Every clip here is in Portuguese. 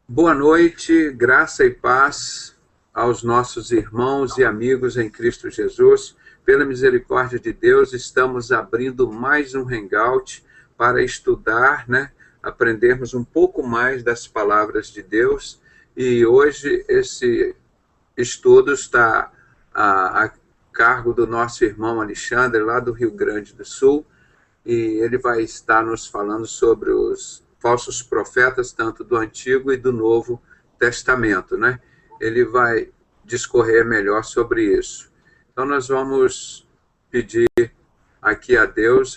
Boa noite, graça e paz aos nossos irmãos e amigos em Cristo Jesus. Pela misericórdia de Deus, estamos abrindo mais um Hangout para estudar, aprendermos um pouco mais das palavras de Deus. E hoje esse estudo está a cargo do nosso irmão Alexandre, lá do Rio Grande do Sul, e ele vai estar nos falando sobre os falsos profetas, tanto do Antigo e do Novo Testamento, Ele vai discorrer melhor sobre isso. Então, nós vamos pedir aqui a Deus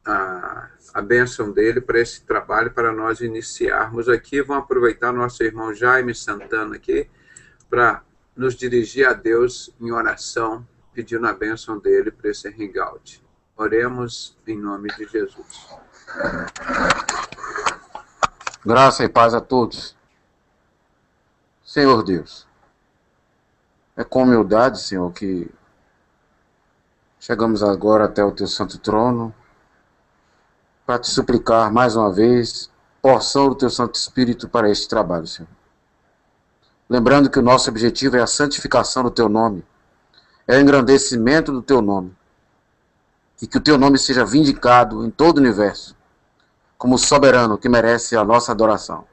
a bênção dele para esse trabalho, para nós iniciarmos aqui. Vamos aproveitar nosso irmão Jaime Santana aqui para nos dirigir a Deus em oração, pedindo a bênção dele para esse hangout. Oremos em nome de Jesus. Graça e paz a todos. Senhor Deus, é com humildade, Senhor, que chegamos agora até o Teu santo trono para Te suplicar mais uma vez porção do Teu Santo Espírito para este trabalho, Senhor. Lembrando que o nosso objetivo é a santificação do Teu nome, é o engrandecimento do Teu nome, e que o Teu nome seja vindicado em todo o universo, como soberano que merece a nossa adoração.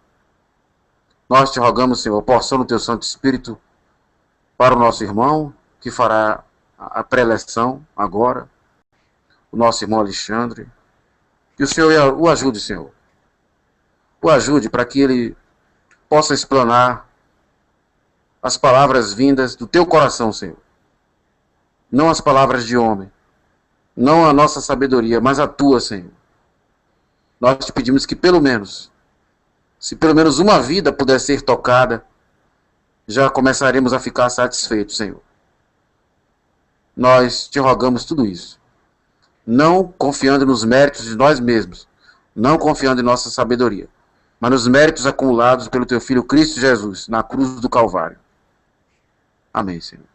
Nós Te rogamos, Senhor, porção do Teu Santo Espírito para o nosso irmão, que fará a preleção agora, o nosso irmão Alexandre, que o Senhor o ajude, Senhor. O ajude para que ele possa explanar as palavras vindas do Teu coração, Senhor. Não as palavras de homem, não a nossa sabedoria, mas a Tua, Senhor. Nós Te pedimos que se pelo menos uma vida puder ser tocada, já começaremos a ficar satisfeitos, Senhor. Nós Te rogamos tudo isso, não confiando nos méritos de nós mesmos, não confiando em nossa sabedoria, mas nos méritos acumulados pelo Teu Filho Cristo Jesus, na cruz do Calvário. Amém, Senhor.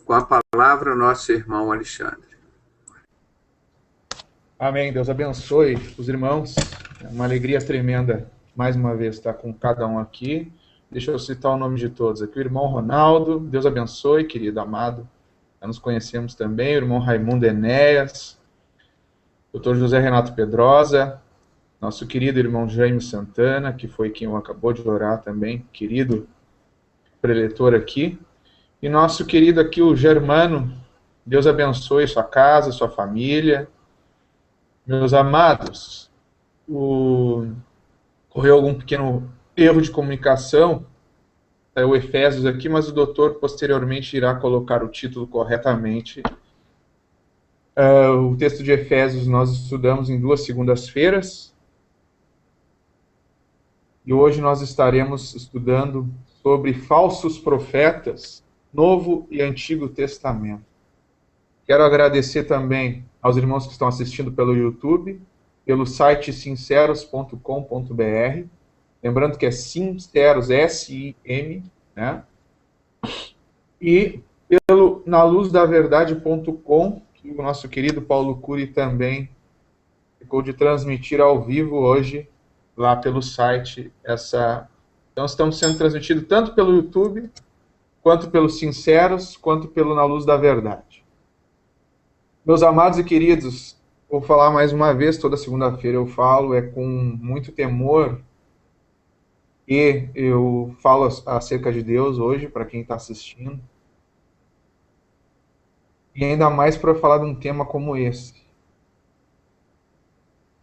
Com a palavra, nosso irmão Alexandre. Amém. Deus abençoe os irmãos. É uma alegria tremenda, mais uma vez, estar com cada um aqui. Deixa eu citar o nome de todos aqui. O irmão Ronaldo, Deus abençoe, querido, amado. Já nos conhecemos também. O irmão Raimundo Enéas, doutor José Renato Pedrosa, nosso querido irmão Jaime Santana, que foi quem acabou de orar também, querido preletor aqui. E nosso querido aqui, o Germano, Deus abençoe sua casa, sua família. Meus amados, ocorreu algum pequeno erro de comunicação, saiu Efésios aqui, mas o doutor posteriormente irá colocar o título corretamente. O texto de Efésios nós estudamos em 2 segundas-feiras, e hoje nós estaremos estudando sobre falsos profetas, Novo e Antigo Testamento. Quero agradecer também aos irmãos que estão assistindo pelo YouTube, pelo site sinceros.com.br, lembrando que é Sinceros, S-I-M, e pelo naluzdaVerdade.com, que o nosso querido Paulo Cury também ficou de transmitir ao vivo hoje, lá pelo site. Então estamos sendo transmitidos tanto pelo YouTube, quanto pelos Sinceros, quanto pelo Na Luz da Verdade. Meus amados e queridos, vou falar mais uma vez, toda segunda-feira eu falo, é com muito temor, e eu falo acerca de Deus hoje, para quem está assistindo, e ainda mais para falar de um tema como esse.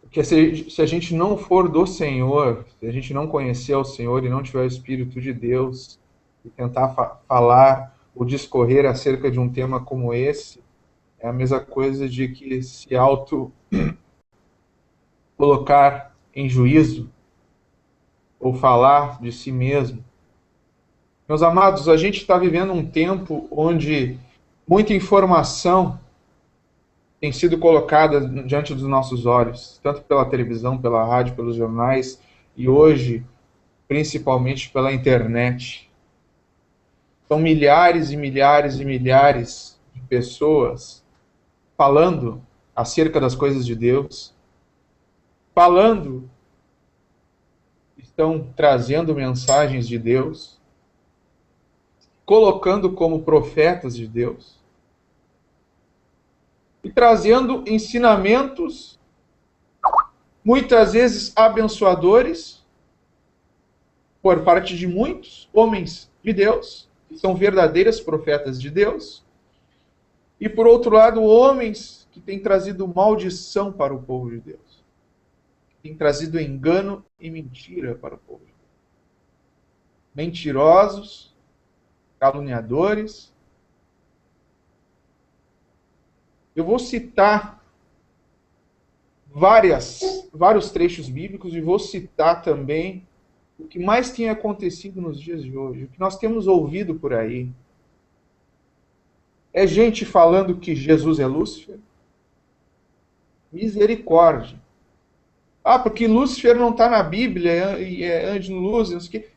Porque se a gente não for do Senhor, se a gente não conhecer o Senhor e não tiver o Espírito de Deus, e tentar falar ou discorrer acerca de um tema como esse, é a mesma coisa de que se colocar em juízo ou falar de si mesmo. Meus amados, a gente está vivendo um tempo onde muita informação tem sido colocada diante dos nossos olhos, tanto pela televisão, pela rádio, pelos jornais, e hoje, principalmente pela internet. São milhares e milhares e milhares de pessoas falando acerca das coisas de Deus, falando, estão trazendo mensagens de Deus, colocando como profetas de Deus e trazendo ensinamentos, muitas vezes abençoadores, por parte de muitos homens de Deus, que são verdadeiros profetas de Deus, e por outro lado, homens que têm trazido maldição para o povo de Deus, que têm trazido engano e mentira para o povo de Deus. Mentirosos, caluniadores. Eu vou citar vários trechos bíblicos e vou citar também o que mais tem acontecido nos dias de hoje, o que nós temos ouvido por aí. É gente falando que Jesus é Lúcifer? Misericórdia. Ah, porque Lúcifer não está na Bíblia e é anjo de luz, não sei o quê.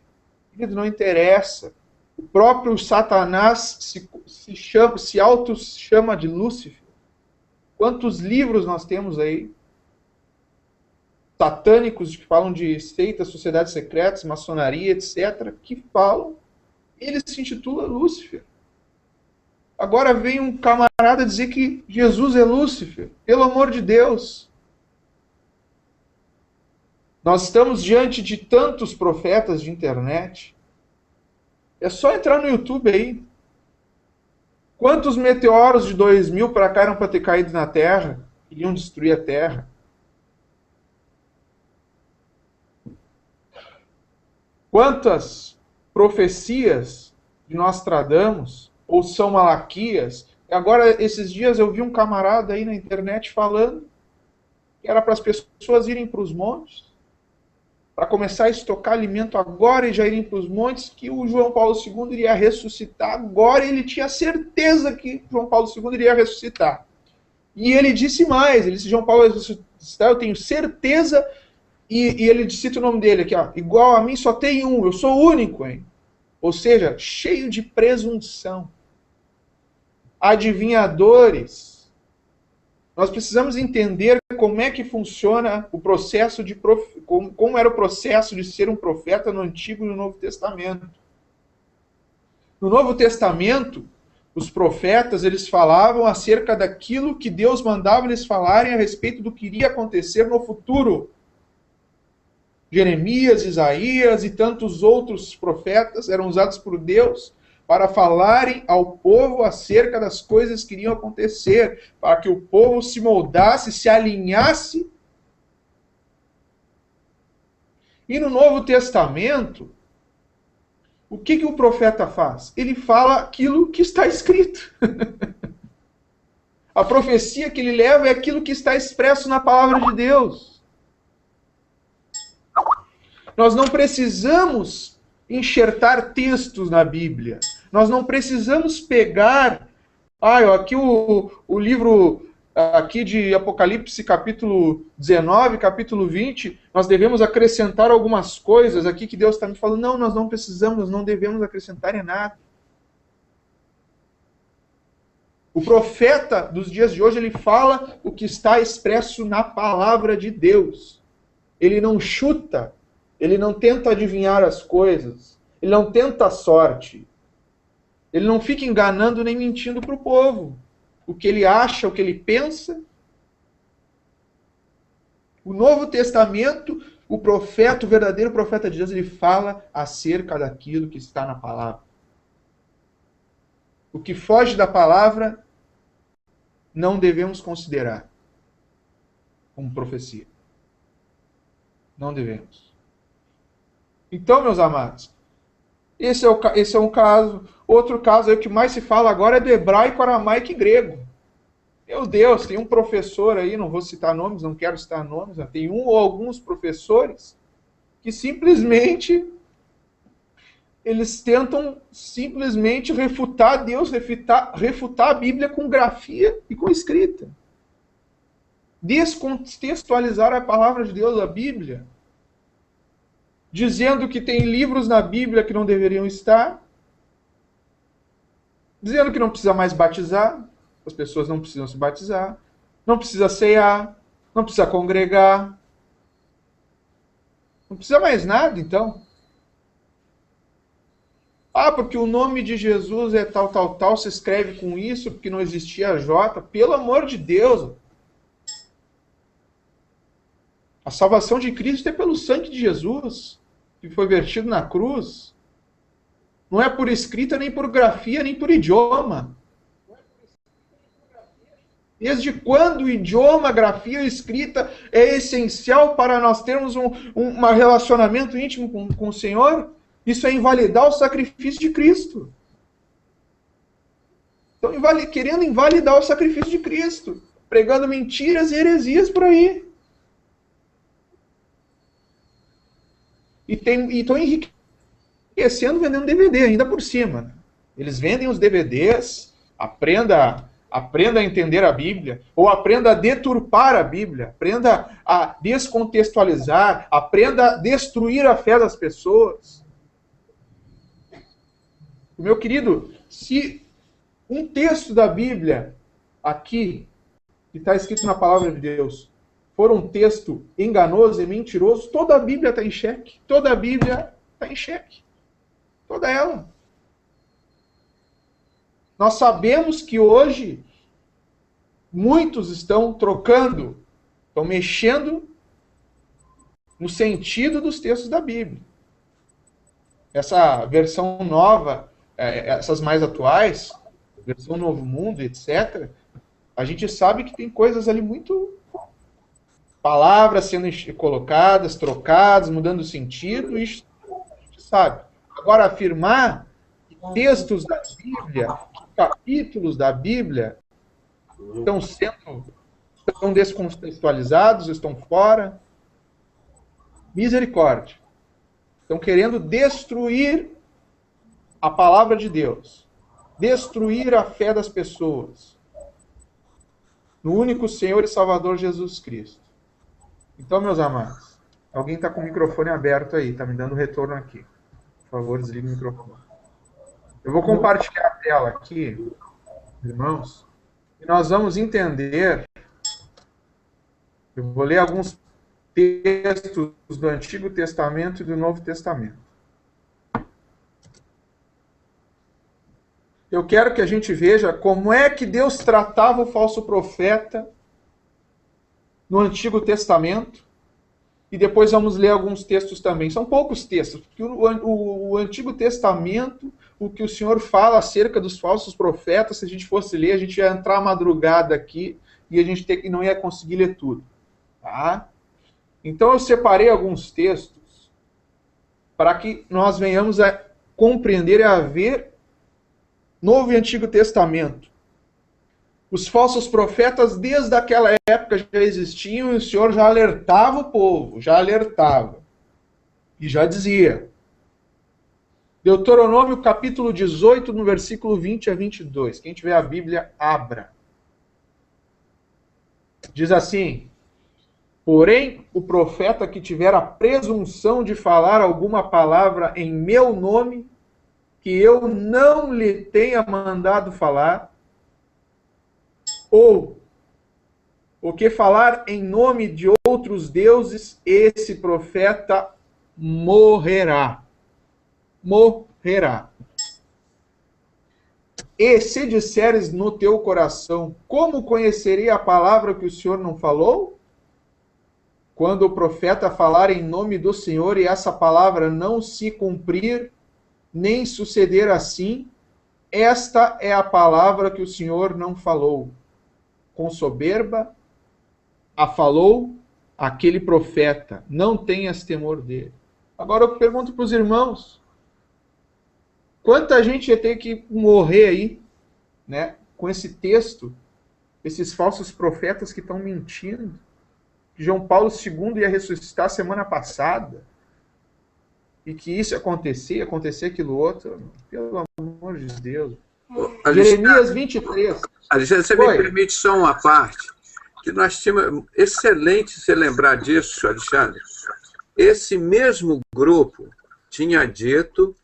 Querido, não interessa. O próprio Satanás se auto-chama de Lúcifer. Quantos livros nós temos aí? Satânicos que falam de seitas, sociedades secretas, maçonaria, etc., que falam, ele se intitula Lúcifer. Agora vem um camarada dizer que Jesus é Lúcifer. Pelo amor de Deus. Nós estamos diante de tantos profetas de internet. É só entrar no YouTube aí. Quantos meteoros de 2000 para cá eram para ter caído na Terra? Iriam destruir a Terra. Quantas profecias de Nostradamus ou São Malaquias? Agora, esses dias eu vi um camarada aí na internet falando que era para as pessoas irem para os montes, para começar a estocar alimento agora e já irem para os montes, que o João Paulo II iria ressuscitar agora, e ele tinha certeza que João Paulo II iria ressuscitar. E ele disse mais, ele disse, João Paulo vai ressuscitar, eu tenho certeza. E ele cita o nome dele aqui, ó, igual a mim só tem um, eu sou único, hein? Ou seja, cheio de presunção. Adivinhadores. Nós precisamos entender como é que funciona o processo de como era o processo de ser um profeta no Antigo e no Novo Testamento. No Novo Testamento, os profetas, eles falavam acerca daquilo que Deus mandava eles falarem a respeito do que iria acontecer no futuro. Jeremias, Isaías e tantos outros profetas eram usados por Deus para falarem ao povo acerca das coisas que iriam acontecer, para que o povo se moldasse, se alinhasse. E no Novo Testamento, o que o profeta faz? Ele fala aquilo que está escrito. A profecia que ele leva é aquilo que está expresso na palavra de Deus. Nós não precisamos enxertar textos na Bíblia. Nós não precisamos pegar... aqui o livro aqui de Apocalipse, capítulo 19, capítulo 20, nós devemos acrescentar algumas coisas aqui que Deus está me falando. Não, nós não precisamos, nós não devemos acrescentar em nada. O profeta dos dias de hoje, ele fala o que está expresso na palavra de Deus. Ele não chuta. Ele não tenta adivinhar as coisas. Ele não tenta a sorte. Ele não fica enganando nem mentindo para o povo. O que ele acha, o que ele pensa. O Novo Testamento, o profeta, o verdadeiro profeta de Deus, ele fala acerca daquilo que está na palavra. O que foge da palavra, não devemos considerar como profecia. Não devemos. Então, meus amados, esse é um caso. Outro caso aí, o que mais se fala agora é do hebraico, aramaico e grego. Meu Deus, tem um professor aí, não vou citar nomes, não quero citar nomes, tem um ou alguns professores que simplesmente eles tentam simplesmente refutar Deus, refutar a Bíblia com grafia e com escrita. Descontextualizar a palavra de Deus, a Bíblia. Dizendo que tem livros na Bíblia que não deveriam estar. Dizendo que não precisa mais batizar. as pessoas não precisam se batizar, não precisa cear, não precisa congregar, não precisa mais nada, então. Ah, porque o nome de Jesus é tal, tal, tal, se escreve com isso, porque não existia J. Pelo amor de Deus. A salvação de Cristo é pelo sangue de Jesus, que foi vertido na cruz. Não é por escrita, nem por grafia, nem por idioma. Desde quando o idioma, grafia ou escrita é essencial para nós termos um relacionamento íntimo com o Senhor? Isso é invalidar o sacrifício de Cristo. Estão querendo invalidar o sacrifício de Cristo, pregando mentiras e heresias por aí. E estão enriquecendo vendendo DVD ainda por cima. Eles vendem os DVDs, aprenda a entender a Bíblia, ou aprenda a deturpar a Bíblia, aprenda a descontextualizar, aprenda a destruir a fé das pessoas. Meu querido, se um texto da Bíblia aqui, que está escrito na palavra de Deus, for um texto enganoso e mentiroso, toda a Bíblia está em xeque. Toda a Bíblia está em xeque. Toda ela. Nós sabemos que hoje muitos estão trocando, estão mexendo no sentido dos textos da Bíblia. Essa versão nova, essas mais atuais, versão Novo Mundo, etc., a gente sabe que tem coisas ali muito... palavras sendo colocadas, trocadas, mudando o sentido, isso a gente sabe. Agora, afirmar que textos da Bíblia, que capítulos da Bíblia estão descontextualizados, estão fora, misericórdia. Estão querendo destruir a palavra de Deus, destruir a fé das pessoas no único Senhor e Salvador Jesus Cristo. Então, meus amados, alguém está com o microfone aberto aí, está me dando retorno aqui. Por favor, desligue o microfone. Eu vou compartilhar a tela aqui, irmãos, e nós vamos entender. Eu vou ler alguns textos do Antigo Testamento e do Novo Testamento. Eu quero que a gente veja como é que Deus tratava o falso profeta no Antigo Testamento, e depois vamos ler alguns textos também. São poucos textos, porque o Antigo Testamento, o que o Senhor fala acerca dos falsos profetas, se a gente fosse ler, a gente ia entrar à madrugada aqui, e a gente não ia conseguir ler tudo. Tá? Então eu separei alguns textos para que nós venhamos a compreender e a ver Novo e Antigo Testamento. Os falsos profetas, desde aquela época, já existiam, e o Senhor já alertava o povo, já alertava. E já dizia. Deuteronômio capítulo 18, no versículo 20 a 22. Quem tiver a Bíblia, abra. Diz assim: porém, o profeta que tiver a presunção de falar alguma palavra em meu nome, que eu não lhe tenha mandado falar, ou o que falar em nome de outros deuses, esse profeta morrerá. Morrerá. E se disseres no teu coração, como conhecerei a palavra que o Senhor não falou? Quando o profeta falar em nome do Senhor e essa palavra não se cumprir, nem suceder assim, esta é a palavra que o Senhor não falou. Com soberba a falou aquele profeta. Não tenhas temor dele. Agora eu pergunto para os irmãos, quanta gente ia ter que morrer aí, né, com esse texto, esses falsos profetas que estão mentindo, que João Paulo II ia ressuscitar semana passada, e que isso ia acontecer aquilo outro, pelo amor de Deus. Jeremias 23. Alexandre, você me permite só uma parte? Que nós tínhamos... Excelente você lembrar disso, Alexandre. Esse mesmo grupo tinha dito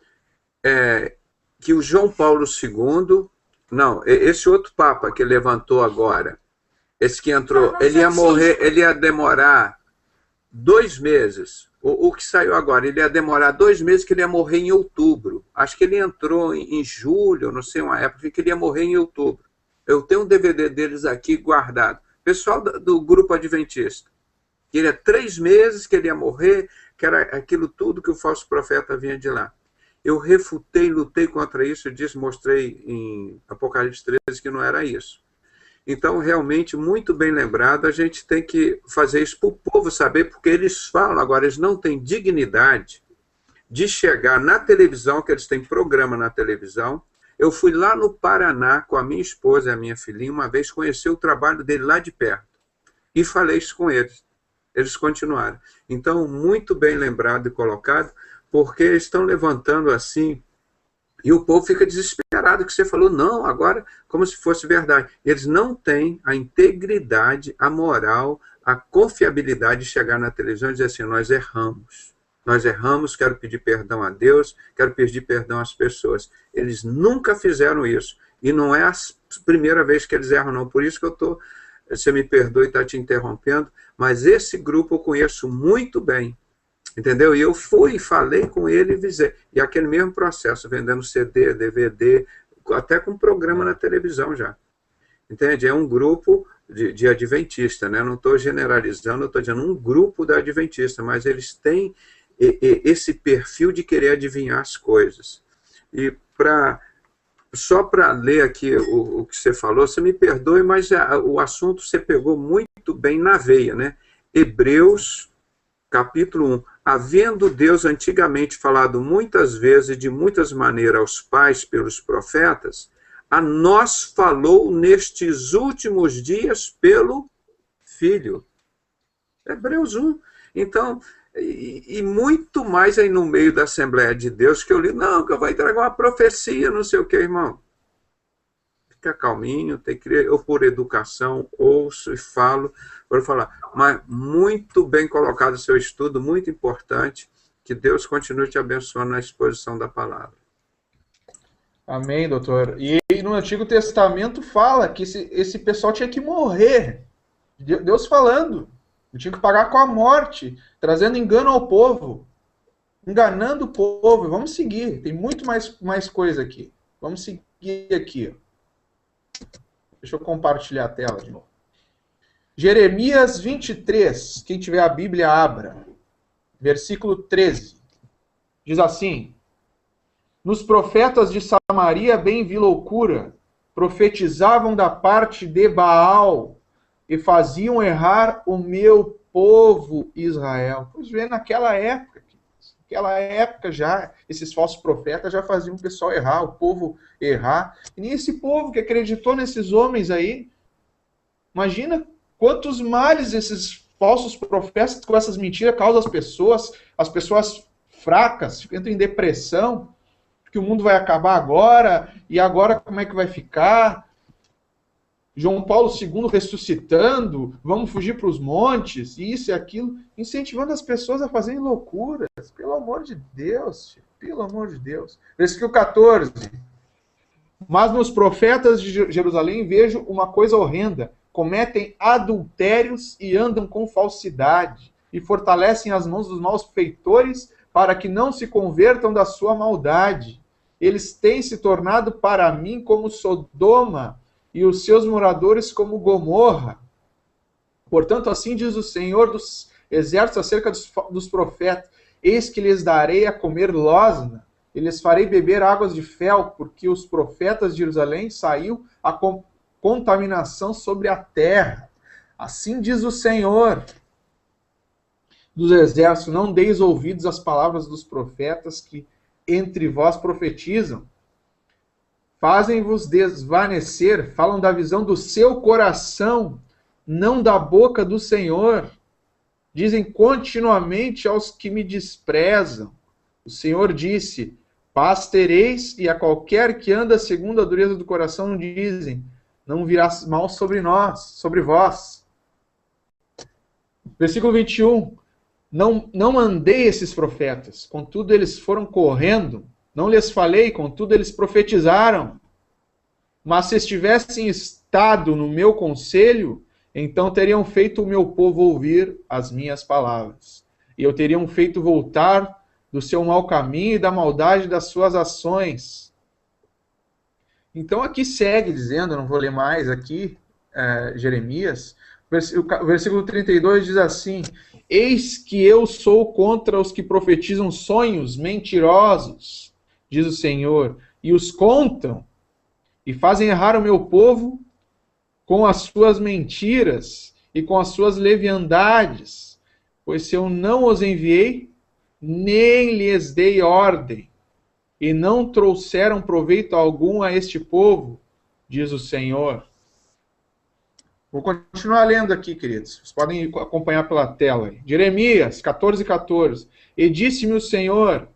que o João Paulo II, Não, esse outro Papa que levantou agora, esse que entrou, ele ia morrer, ele ia demorar 2 meses. O que saiu agora, ele ia demorar 2 meses, que ele ia morrer em outubro. Acho que ele entrou em julho, não sei, uma época, que ele ia morrer em outubro. Eu tenho um DVD deles aqui guardado. Pessoal do grupo adventista. Que ele é 3 meses que ele ia morrer, que era aquilo tudo que o falso profeta vinha de lá. Eu refutei, lutei contra isso, mostrei em Apocalipse 13 que não era isso. Então, realmente, muito bem lembrado, a gente tem que fazer isso para o povo saber, porque eles falam agora, eles não têm dignidade de chegar na televisão, que eles têm programa na televisão. Eu fui lá no Paraná com a minha esposa e a minha filhinha, uma vez conhecer o trabalho dele lá de perto, e falei isso com eles. Eles continuaram. Então, muito bem lembrado e colocado, porque estão levantando assim, e o povo fica desesperado, que você falou, não, agora, como se fosse verdade. Eles não têm a integridade, a moral, a confiabilidade de chegar na televisão e dizer assim, nós erramos, quero pedir perdão a Deus, quero pedir perdão às pessoas. Eles nunca fizeram isso, e não é a primeira vez que eles erram, não. Por isso que você me perdoe estar te interrompendo, mas esse grupo eu conheço muito bem. Entendeu? E eu fui, falei com ele e visei. E aquele mesmo processo, vendendo CD, DVD, até com programa na televisão já. Entende? É um grupo de adventista, né? Não estou generalizando, estou dizendo um grupo da adventista, mas eles têm esse perfil de querer adivinhar as coisas. E só para ler aqui o que você falou, você me perdoe, mas o assunto você pegou muito bem na veia, né? Hebreus, capítulo 1. Havendo Deus antigamente falado muitas vezes e de muitas maneiras aos pais pelos profetas, a nós falou nestes últimos dias pelo Filho. Hebreus 1. Então, e muito mais aí no meio da Assembleia de Deus que eu li, não, que eu vou entregar uma profecia, não sei o que, irmão. Fica calminho, tem que eu por educação ouço e falo, para falar, mas muito bem colocado o seu estudo, muito importante, que Deus continue te abençoando na exposição da palavra. Amém, doutor. E no Antigo Testamento fala que esse pessoal tinha que morrer. Deus falando, tinha que pagar com a morte, trazendo engano ao povo, enganando o povo. Vamos seguir, tem muito mais coisa aqui. Vamos seguir aqui. Deixa eu compartilhar a tela de novo. Jeremias 23, quem tiver a Bíblia, abra. Versículo 13. Diz assim: nos profetas de Samaria bem vi loucura, profetizavam da parte de Baal e faziam errar o meu povo Israel. Pois vê, naquela época já, esses falsos profetas já faziam o pessoal errar, o povo errar. E nem esse povo que acreditou nesses homens aí, imagina quantos males esses falsos profetas com essas mentiras causam às pessoas fracas, entram em depressão, que o mundo vai acabar agora, e agora como é que vai ficar? João Paulo II ressuscitando, vamos fugir para os montes, isso e aquilo, incentivando as pessoas a fazerem loucuras. Pelo amor de Deus, pelo amor de Deus. Versículo 14. Mas nos profetas de Jerusalém vejo uma coisa horrenda. Cometem adultérios e andam com falsidade, e fortalecem as mãos dos malfeitores para que não se convertam da sua maldade. Eles têm se tornado para mim como Sodoma, e os seus moradores como Gomorra. Portanto, assim diz o Senhor dos exércitos acerca dos profetas: eis que lhes darei a comer losna, e lhes farei beber águas de fel, porque os profetas de Jerusalém saiu a contaminação sobre a terra. Assim diz o Senhor dos exércitos: não deis ouvidos às palavras dos profetas que entre vós profetizam. Fazem-vos desvanecer, falam da visão do seu coração, não da boca do Senhor. Dizem continuamente aos que me desprezam. O Senhor disse: paz tereis, e a qualquer que anda segundo a dureza do coração dizem: não virá mal sobre nós, sobre vós. Versículo 21. Não mandei esses profetas, contudo eles foram correndo. Não lhes falei, contudo eles profetizaram. Mas se estivessem estado no meu conselho, então teriam feito o meu povo ouvir as minhas palavras. E eu teriam feito voltar do seu mau caminho e da maldade das suas ações. Então aqui segue dizendo, não vou ler mais aqui, Jeremias, o versículo 32 diz assim: eis que eu sou contra os que profetizam sonhos mentirosos, diz o Senhor, e os contam, e fazem errar o meu povo com as suas mentiras e com as suas leviandades, pois se eu não os enviei, nem lhes dei ordem, e não trouxeram proveito algum a este povo, diz o Senhor. Vou continuar lendo aqui, queridos. Vocês podem acompanhar pela tela. Jeremias 14:14. E disse-me o Senhor: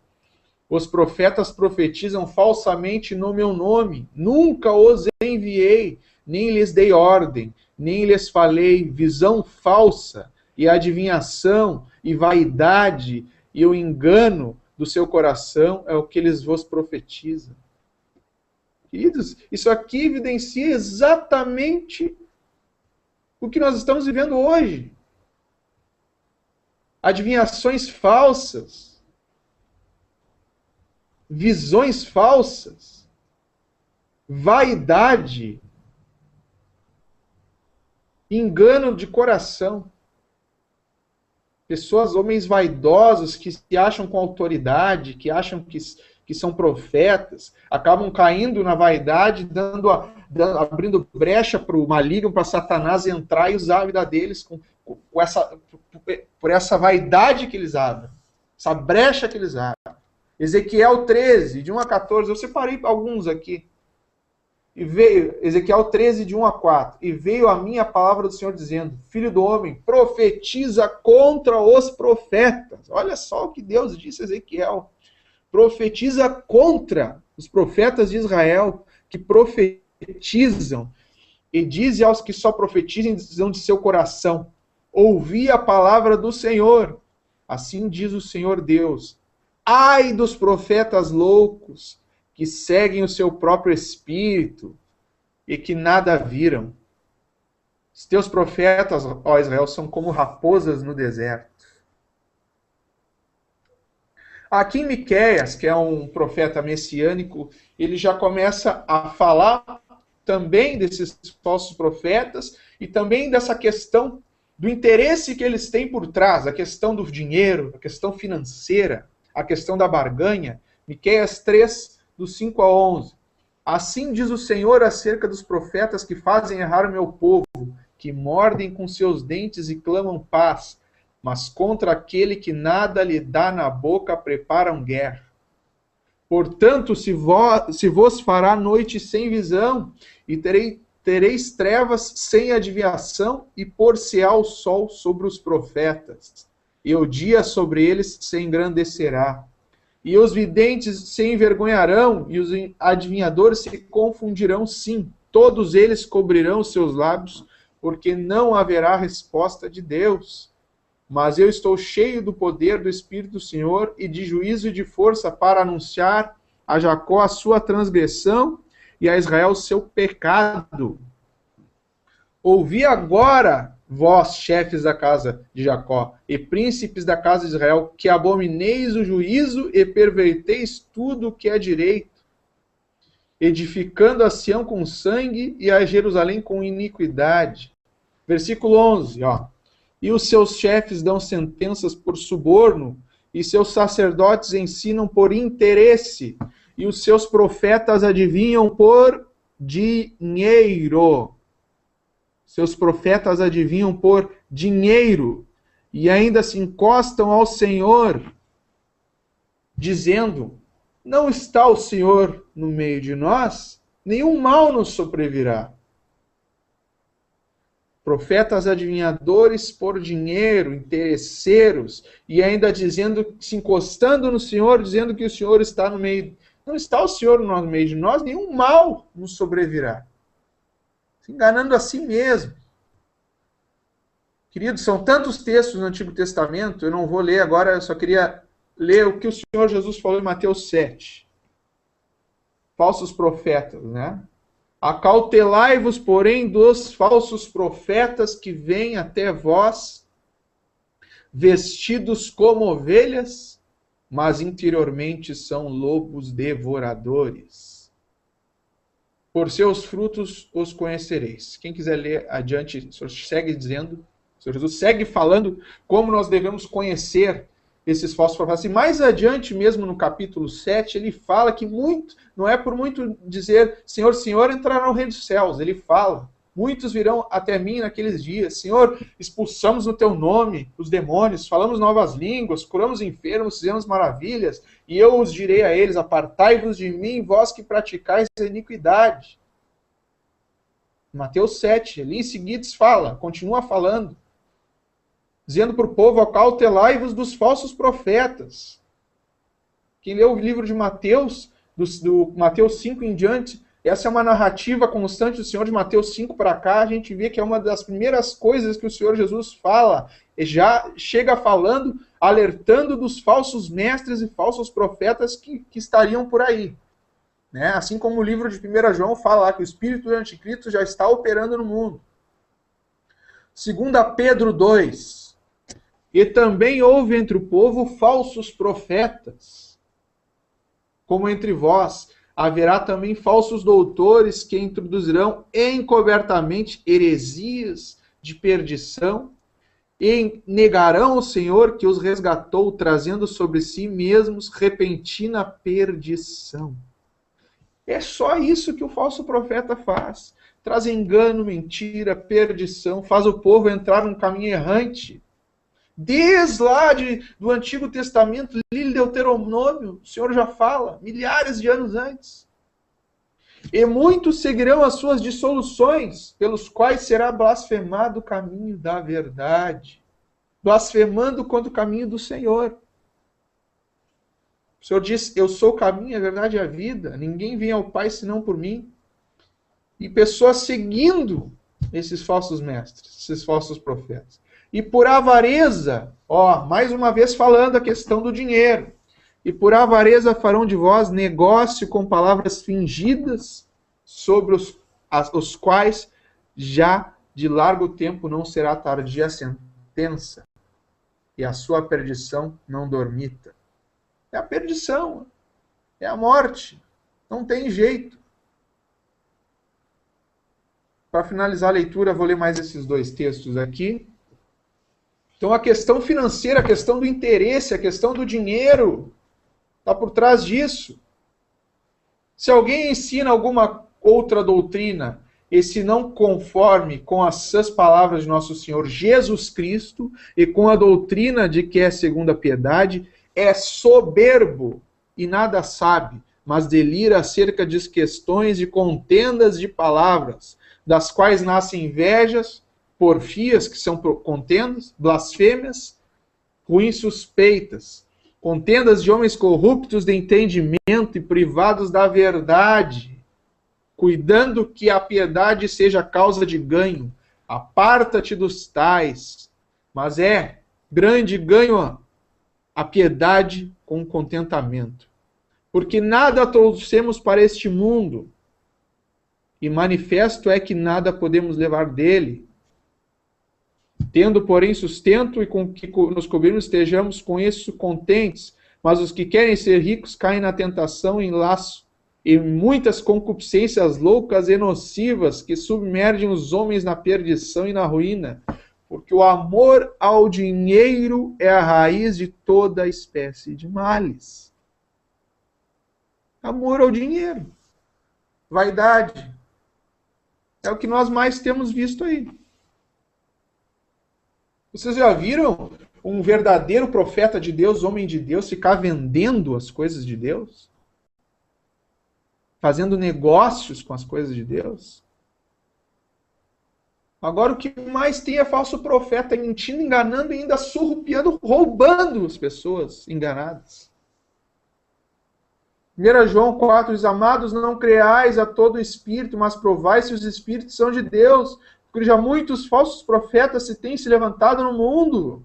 os profetas profetizam falsamente no meu nome. Nunca os enviei, nem lhes dei ordem, nem lhes falei visão falsa, e adivinhação, e vaidade, e o engano do seu coração é o que eles vos profetizam. Queridos, isso aqui evidencia exatamente o que nós estamos vivendo hoje. Adivinhações falsas, visões falsas, vaidade, engano de coração. Pessoas, homens vaidosos que se acham com autoridade, que acham que são profetas, acabam caindo na vaidade, abrindo brecha para o maligno, para Satanás entrar e usar a vida deles por essa vaidade que eles abrem, essa brecha que eles abrem. Ezequiel 13, de 1 a 14, eu separei alguns aqui. E veio, Ezequiel 13, de 1 a 4, e veio a minha palavra do Senhor dizendo: filho do homem, profetiza contra os profetas. Olha só o que Deus disse a Ezequiel. Profetiza contra os profetas de Israel, que profetizam, e dize aos que só profetizam de seu coração: ouvi a palavra do Senhor. Assim diz o Senhor Deus: ai dos profetas loucos, que seguem o seu próprio espírito e que nada viram. Os teus profetas, ó Israel, são como raposas no deserto. Aqui em Miqueias, que é um profeta messiânico, ele já começa a falar também desses falsos profetas e também dessa questão do interesse que eles têm por trás, a questão do dinheiro, a questão financeira, a questão da barganha. Miqueias 3, do 5 a 11. Assim diz o Senhor acerca dos profetas que fazem errar o meu povo, que mordem com seus dentes e clamam paz, mas contra aquele que nada lhe dá na boca preparam guerra. Portanto, se vos fará noite sem visão, e tereis trevas sem adivinhação, e pôr-se-á o sol sobre os profetas, e o dia sobre eles se engrandecerá. E os videntes se envergonharão, e os adivinhadores se confundirão, sim. Todos eles cobrirão os seus lábios, porque não haverá resposta de Deus. Mas eu estou cheio do poder do Espírito do Senhor e de juízo e de força para anunciar a Jacó a sua transgressão e a Israel o seu pecado. Ouvi agora, vós, chefes da casa de Jacó, e príncipes da casa de Israel, que abomineis o juízo e perverteis tudo o que é direito, edificando a Sião com sangue e a Jerusalém com iniquidade. Versículo 11, ó. E os seus chefes dão sentenças por suborno, e seus sacerdotes ensinam por interesse, e os seus profetas adivinham por dinheiro. Seus profetas adivinham por dinheiro e ainda se encostam ao Senhor, dizendo: não está o Senhor no meio de nós, nenhum mal nos sobrevirá. Profetas adivinhadores por dinheiro, interesseiros, e ainda dizendo, se encostando no Senhor, dizendo que o Senhor está no meio. Não está o Senhor no meio de nós, nenhum mal nos sobrevirá. Enganando a si mesmo. Queridos, são tantos textos no Antigo Testamento, eu não vou ler agora, eu só queria ler o que o Senhor Jesus falou em Mateus 7. Falsos profetas, né? Acautelai-vos, porém, dos falsos profetas que vêm até vós, vestidos como ovelhas, mas interiormente são lobos devoradores. Por seus frutos os conhecereis. Quem quiser ler adiante, o Senhor segue dizendo, o Senhor Jesus segue falando como nós devemos conhecer esses falsos profetas. E mais adiante, mesmo no capítulo 7, ele fala que não é por muito dizer Senhor, Senhor, entrará no reino dos céus. Ele fala, muitos virão até mim naqueles dias. Senhor, expulsamos no teu nome os demônios, falamos novas línguas, curamos enfermos, fizemos maravilhas, e eu os direi a eles, apartai-vos de mim, vós que praticais a iniquidade. Mateus 7, ali em seguida fala, continua falando, dizendo para o povo, acautelai-vos dos falsos profetas. Quem leu o livro de Mateus, do Mateus 5 em diante, essa é uma narrativa constante do Senhor de Mateus 5 para cá, a gente vê que é uma das primeiras coisas que o Senhor Jesus fala, e já chega falando, alertando dos falsos mestres e falsos profetas que estariam por aí. Né? Assim como o livro de 1 João fala lá, que o espírito do anticristo já está operando no mundo. 2 Pedro 2, e também houve entre o povo falsos profetas, como entre vós haverá também falsos doutores que introduzirão encobertamente heresias de perdição e negarão o Senhor que os resgatou, trazendo sobre si mesmos repentina perdição. É só isso que o falso profeta faz. Traz engano, mentira, perdição, faz o povo entrar num caminho errante. Desde lá do Antigo Testamento, livro de Deuteronômio, o Senhor já fala, milhares de anos antes. E muitos seguirão as suas dissoluções, pelos quais será blasfemado o caminho da verdade. Blasfemando contra o caminho do Senhor. O Senhor diz, eu sou o caminho, a verdade e a vida. Ninguém vem ao Pai senão por mim. E pessoas seguindo esses falsos mestres, esses falsos profetas. E por avareza, mais uma vez falando a questão do dinheiro. E por avareza farão de vós negócio com palavras fingidas, sobre os quais já de largo tempo não será tardia a sentença, e a sua perdição não dormita. É a perdição, é a morte, não tem jeito. Para finalizar a leitura, vou ler mais esses dois textos aqui. Então a questão financeira, a questão do interesse, a questão do dinheiro, está por trás disso. Se alguém ensina alguma outra doutrina, e se não conforme com as sãs palavras de nosso Senhor Jesus Cristo, e com a doutrina de que é segundo a piedade, é soberbo e nada sabe, mas delira acerca de questões de contendas de palavras, das quais nascem invejas, porfias, que são contendas, blasfêmias, ruins suspeitas, contendas de homens corruptos de entendimento e privados da verdade, cuidando que a piedade seja causa de ganho. Aparta-te dos tais, mas é grande ganho a piedade com contentamento. Porque nada trouxemos para este mundo, e manifesto é que nada podemos levar dele. Tendo, porém, sustento e com que nos cobrimos, estejamos com isso contentes. Mas os que querem ser ricos caem na tentação, em laço, e muitas concupiscências loucas e nocivas que submergem os homens na perdição e na ruína. Porque o amor ao dinheiro é a raiz de toda espécie de males. Amor ao dinheiro. Vaidade. É o que nós mais temos visto aí. Vocês já viram um verdadeiro profeta de Deus, homem de Deus, ficar vendendo as coisas de Deus? Fazendo negócios com as coisas de Deus? Agora o que mais tem é falso profeta mentindo, enganando e ainda surrupiando, roubando as pessoas enganadas. 1 João 4 diz, amados, não creais a todo espírito, mas provai se os espíritos são de Deus, porque já muitos falsos profetas se têm se levantado no mundo.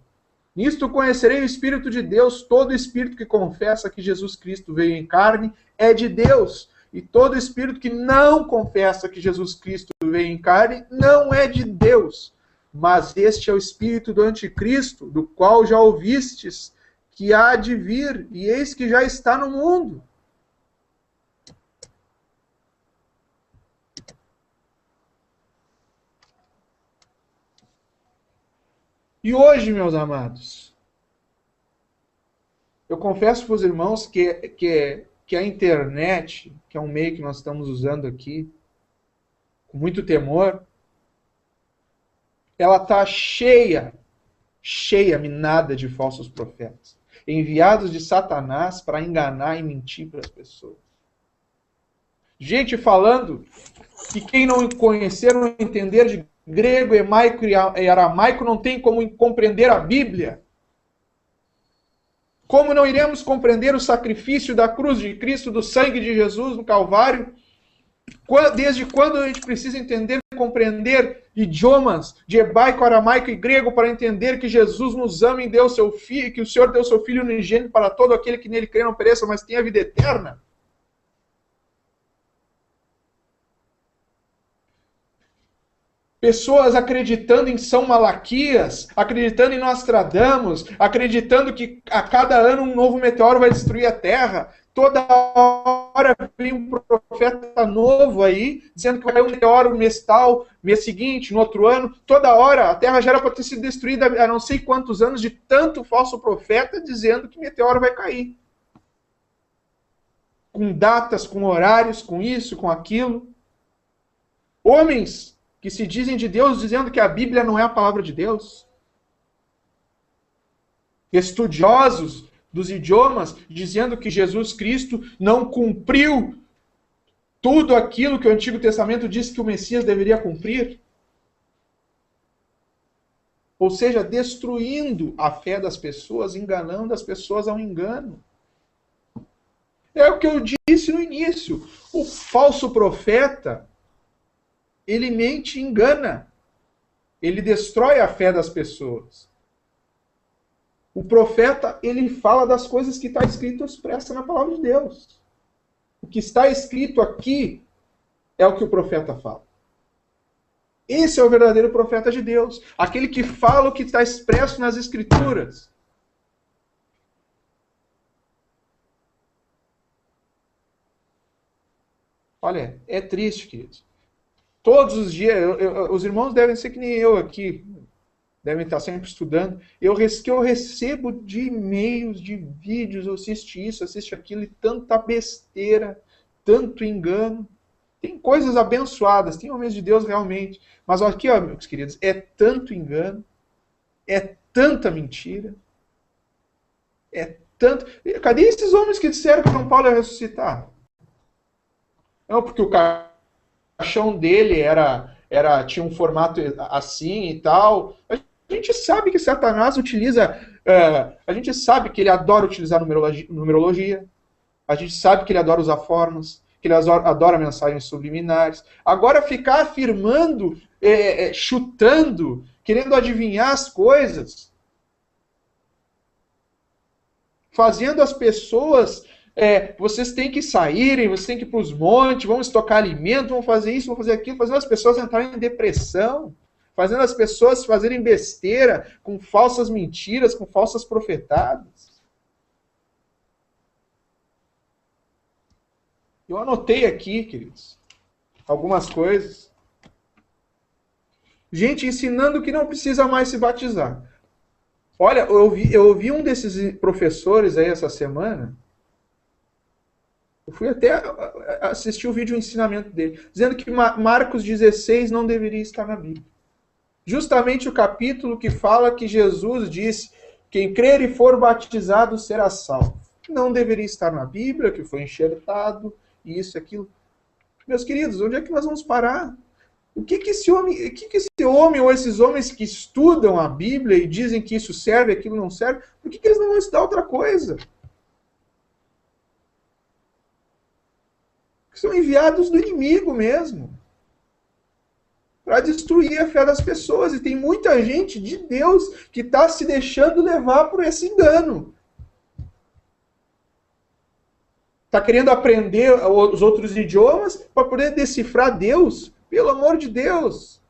Nisto conhecerei o Espírito de Deus, todo espírito que confessa que Jesus Cristo veio em carne é de Deus. E todo espírito que não confessa que Jesus Cristo veio em carne não é de Deus. Mas este é o espírito do anticristo, do qual já ouvistes que há de vir, e eis que já está no mundo. E hoje, meus amados, eu confesso para os irmãos que a internet, que é um meio que nós estamos usando aqui, com muito temor, ela está cheia, minada de falsos profetas, enviados de Satanás para enganar e mentir para as pessoas. Gente falando que quem não conhecer ou entender de grego, hebraico e aramaico não tem como compreender a Bíblia. Como não iremos compreender o sacrifício da cruz de Cristo, do sangue de Jesus no Calvário? Desde quando a gente precisa entender e compreender idiomas de hebraico, aramaico e grego para entender que Jesus nos ama e deu seu filho, que o Senhor deu seu Filho unigênito para todo aquele que nele crê não pereça, mas tenha vida eterna? Pessoas acreditando em São Malaquias, acreditando em Nostradamus, acreditando que a cada ano um novo meteoro vai destruir a Terra. Toda hora vem um profeta novo aí, dizendo que vai um meteoro mês tal, mês seguinte, no outro ano. Toda hora a Terra já era para ter sido destruída há não sei quantos anos de tanto falso profeta dizendo que meteoro vai cair. Com datas, com horários, com isso, com aquilo. Homens que se dizem de Deus, dizendo que a Bíblia não é a palavra de Deus. Estudiosos dos idiomas, dizendo que Jesus Cristo não cumpriu tudo aquilo que o Antigo Testamento disse que o Messias deveria cumprir. Ou seja, destruindo a fé das pessoas, enganando as pessoas ao engano. É o que eu disse no início. O falso profeta, ele mente e engana. Ele destrói a fé das pessoas. O profeta, ele fala das coisas que está escrito expressa na palavra de Deus. O que está escrito aqui é o que o profeta fala. Esse é o verdadeiro profeta de Deus. Aquele que fala o que está expresso nas Escrituras. Olha, é triste, queridos. Todos os dias, os irmãos devem ser que nem eu aqui, devem estar sempre estudando. Eu recebo de e-mails, de vídeos, eu assisto isso, assisto aquilo, e tanta besteira, tanto engano. Tem coisas abençoadas, tem homens de Deus realmente. Mas aqui, ó, meus queridos, é tanto engano, é tanta mentira, é tanto... Cadê esses homens que disseram que São Paulo ia ressuscitar? Não, porque o caixão dele tinha um formato assim e tal. A gente sabe que Satanás utiliza... a gente sabe que ele adora utilizar numerologia. A gente sabe que ele adora usar formas, que ele adora mensagens subliminares. Agora ficar afirmando, chutando, querendo adivinhar as coisas, fazendo as pessoas... vocês têm que saírem, vocês têm que ir para os montes, vão estocar alimento, vão fazer isso, vão fazer aquilo, fazendo as pessoas entrarem em depressão, fazendo as pessoas fazerem besteira, com falsas mentiras, com falsas profetadas. Eu anotei aqui, queridos, algumas coisas. Gente ensinando que não precisa mais se batizar. Olha, eu ouvi um desses professores aí essa semana. Eu fui até assistir o vídeo, o ensinamento dele, dizendo que Marcos 16 não deveria estar na Bíblia. Justamente o capítulo que fala que Jesus disse, quem crer e for batizado será salvo. Não deveria estar na Bíblia, que foi enxertado, isso, aquilo. Meus queridos, onde é que nós vamos parar? O que esse homem ou esses homens que estudam a Bíblia e dizem que isso serve, aquilo não serve, por que eles não vão estudar outra coisa? São enviados do inimigo mesmo, para destruir a fé das pessoas. E tem muita gente de Deus que está se deixando levar por esse engano. Está querendo aprender os outros idiomas para poder decifrar Deus? Pelo amor de Deus!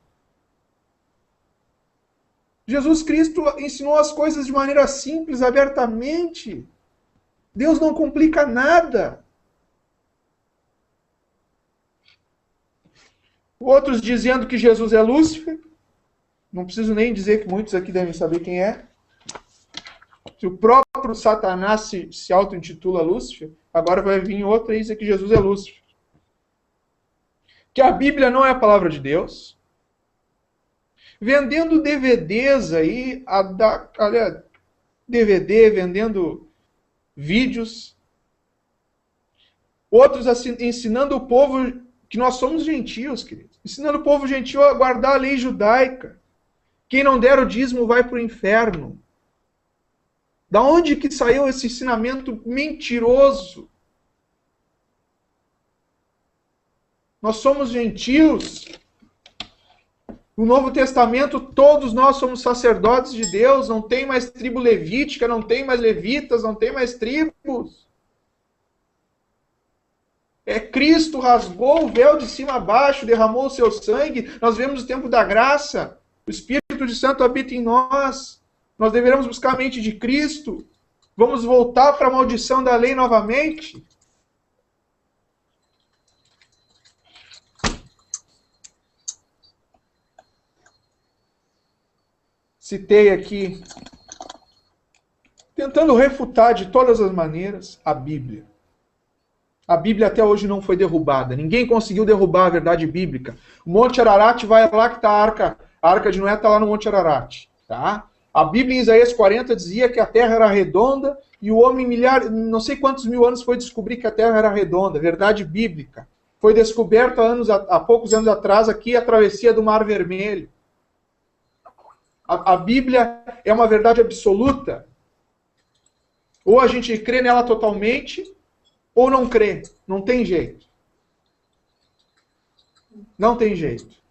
Jesus Cristo ensinou as coisas de maneira simples, abertamente. Deus não complica nada. Outros dizendo que Jesus é Lúcifer. Não preciso nem dizer que muitos aqui devem saber quem é. Se o próprio Satanás se auto-intitula Lúcifer, agora vai vir outro e dizer que Jesus é Lúcifer. Que a Bíblia não é a palavra de Deus. Vendendo DVDs aí, DVD, vendendo vídeos. Outros ensinando o povo que nós somos gentios, queridos. Ensinando o povo gentil a guardar a lei judaica. Quem não der o dízimo vai para o inferno. Da onde que saiu esse ensinamento mentiroso? Nós somos gentios. No Novo Testamento, todos nós somos sacerdotes de Deus. Não tem mais tribo levítica, não tem mais levitas, não tem mais tribos. Cristo rasgou o véu de cima a baixo, derramou o seu sangue. Nós vemos o tempo da graça. O Espírito de Santo habita em nós. Nós deveremos buscar a mente de Cristo. Vamos voltar para a maldição da lei novamente. Citei aqui, tentando refutar de todas as maneiras, a Bíblia. A Bíblia até hoje não foi derrubada. Ninguém conseguiu derrubar a verdade bíblica. O Monte Ararat, vai lá que está a arca. A arca de Noé está lá no Monte Ararat. Tá? A Bíblia em Isaías 40 dizia que a terra era redonda e o homem não sei quantos mil anos foi descobrir que a terra era redonda. Verdade bíblica. Foi descoberta há poucos anos atrás aqui a travessia do Mar Vermelho. A Bíblia é uma verdade absoluta. Ou a gente crê nela totalmente, ou não crê. Não tem jeito. Não tem jeito.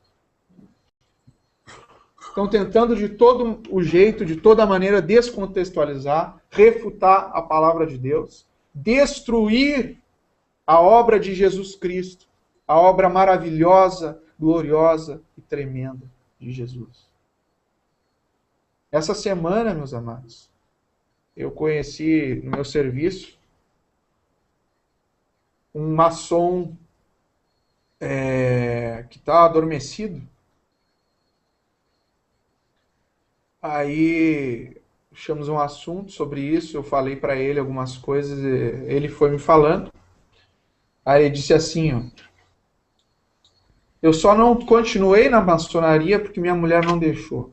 Estão tentando de todo o jeito, de toda maneira, descontextualizar, refutar a palavra de Deus, destruir a obra de Jesus Cristo, a obra maravilhosa, gloriosa e tremenda de Jesus. Essa semana, meus amados, eu conheci no meu serviço um maçom que está adormecido. Aí puxamos um assunto sobre isso, eu falei para ele algumas coisas, ele foi me falando. Aí ele disse assim, ó, eu só não continuei na maçonaria porque minha mulher não deixou.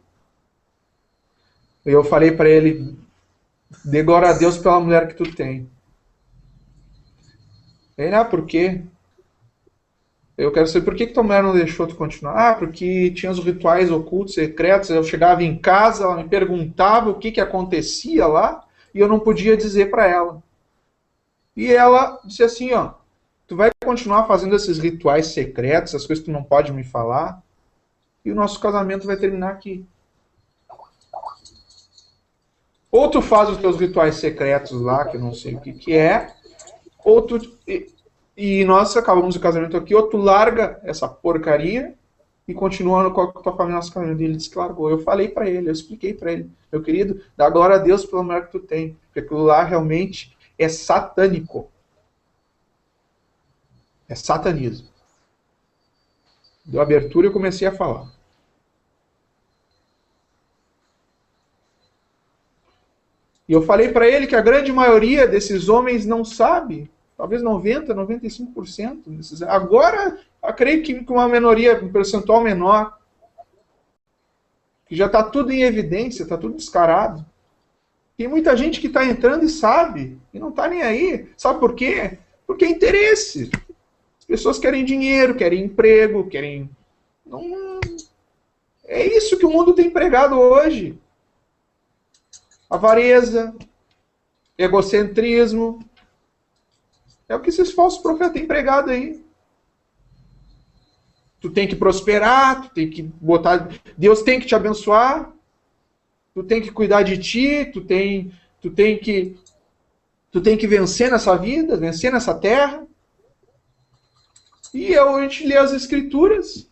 Eu falei para ele, dê glória a Deus pela mulher que tu tem. Ele, por quê? Eu quero saber por que tua mulher não deixou tu continuar. Porque tinha os rituais ocultos, secretos. Eu chegava em casa, ela me perguntava o que acontecia lá e eu não podia dizer para ela. E ela disse assim, ó, tu vai continuar fazendo esses rituais secretos, essas coisas que tu não pode me falar, e o nosso casamento vai terminar aqui. Ou tu faz os teus rituais secretos lá, que eu não sei o que é, ou tu... E nós acabamos o casamento aqui, ou tu larga essa porcaria e continua com a tua família no nosso casamento. E ele disse que largou. Eu falei para ele, eu expliquei para ele, meu querido, dá glória a Deus pela mulher que tu tem, porque aquilo lá realmente é satânico. É satanismo. Deu abertura e eu comecei a falar. E eu falei para ele que a grande maioria desses homens não sabe, talvez 90%, 95% desses. Agora, eu creio que com uma minoria, um percentual menor, que já está tudo em evidência, está tudo descarado. Tem muita gente que está entrando e sabe, e não está nem aí. Sabe por quê? Porque é interesse. As pessoas querem dinheiro, querem emprego, querem... Não... É isso que o mundo tem pregado hoje. Avareza, egocentrismo. É o que esses falsos profetas têm pregado aí. Tu tem que prosperar, tu tem que botar... Deus tem que te abençoar, tu tem que cuidar de ti, tu tem que... Tu tem que vencer nessa vida, vencer nessa terra. E a gente lê as Escrituras,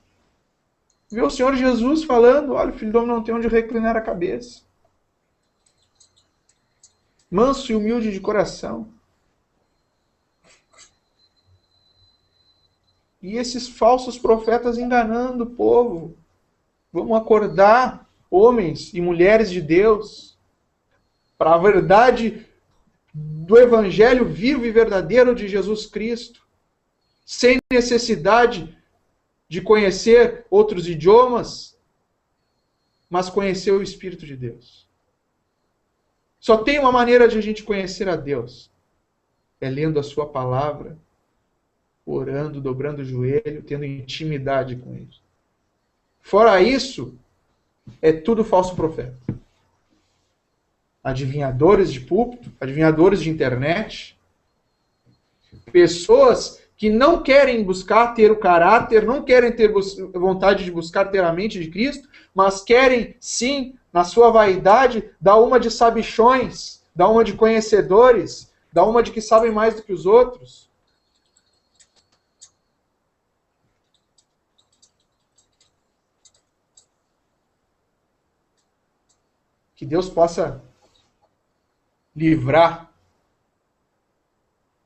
vê o Senhor Jesus falando, olha, o filho do homem não tem onde reclinar a cabeça. Manso e humilde de coração. E esses falsos profetas enganando o povo. Vamos acordar, homens e mulheres de Deus, para a verdade do Evangelho vivo e verdadeiro de Jesus Cristo, sem necessidade de conhecer outros idiomas, mas conhecer o Espírito de Deus. Só tem uma maneira de a gente conhecer a Deus, é lendo a sua palavra, orando, dobrando o joelho, tendo intimidade com Ele. Fora isso, é tudo falso profeta. Adivinhadores de púlpito, adivinhadores de internet, pessoas que não querem buscar ter o caráter, não querem ter vontade de buscar ter a mente de Cristo, mas querem, sim, na sua vaidade, dar uma de sabichões, dar uma de conhecedores, dar uma de que sabem mais do que os outros. Que Deus possa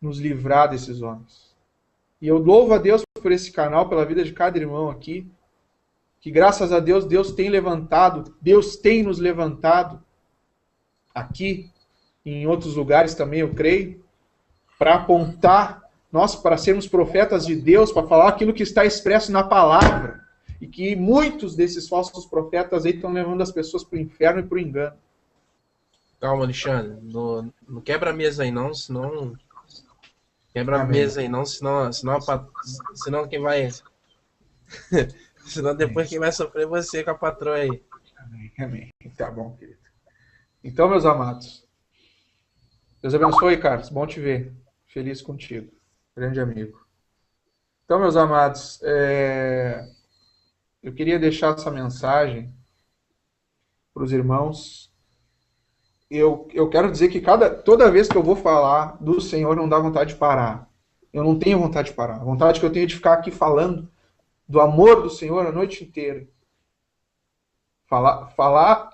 nos livrar desses homens. E eu louvo a Deus por esse canal, pela vida de cada irmão aqui, que graças a Deus, Deus tem nos levantado aqui, e em outros lugares também, eu creio, para apontar, nós, para sermos profetas de Deus, para falar aquilo que está expresso na palavra, e que muitos desses falsos profetas aí estão levando as pessoas para o inferno e para o engano. Calma, Alexandre. Não quebra a mesa aí não, senão... Quebra a mesa aí não, senão quem vai... senão depois quem vai sofrer é você com a patroa aí. Amém. Tá bom, querido. Então, meus amados, Deus abençoe, Carlos. Bom te ver. Feliz contigo. Grande amigo. Então, meus amados, eu queria deixar essa mensagem para os irmãos. Eu quero dizer que toda vez que eu vou falar do Senhor, não dá vontade de parar. Eu não tenho vontade de parar. A vontade que eu tenho é de ficar aqui falando do amor do Senhor a noite inteira. Falar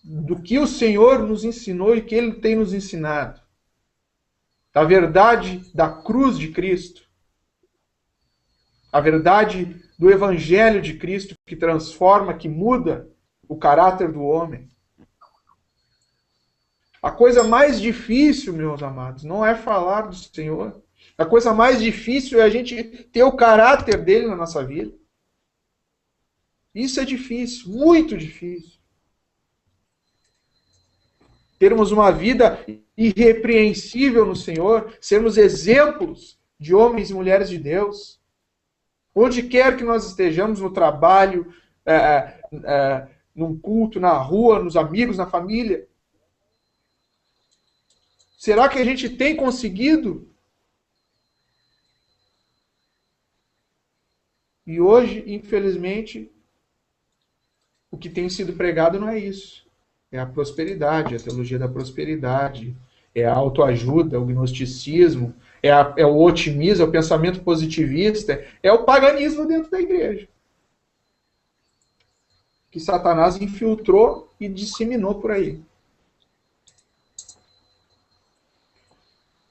do que o Senhor nos ensinou e que Ele tem nos ensinado. Da verdade da cruz de Cristo. A verdade do Evangelho de Cristo que transforma, que muda o caráter do homem. A coisa mais difícil, meus amados, não é falar do Senhor. A coisa mais difícil é a gente ter o caráter dele na nossa vida. Isso é difícil, muito difícil. Termos uma vida irrepreensível no Senhor, sermos exemplos de homens e mulheres de Deus. Onde quer que nós estejamos, no trabalho, num culto, na rua, nos amigos, na família. Será que a gente tem conseguido? E hoje, infelizmente, o que tem sido pregado não é isso. É a prosperidade, a teologia da prosperidade, é a autoajuda, o gnosticismo, é o otimismo, é o pensamento positivista, é o paganismo dentro da igreja. Que Satanás infiltrou e disseminou por aí.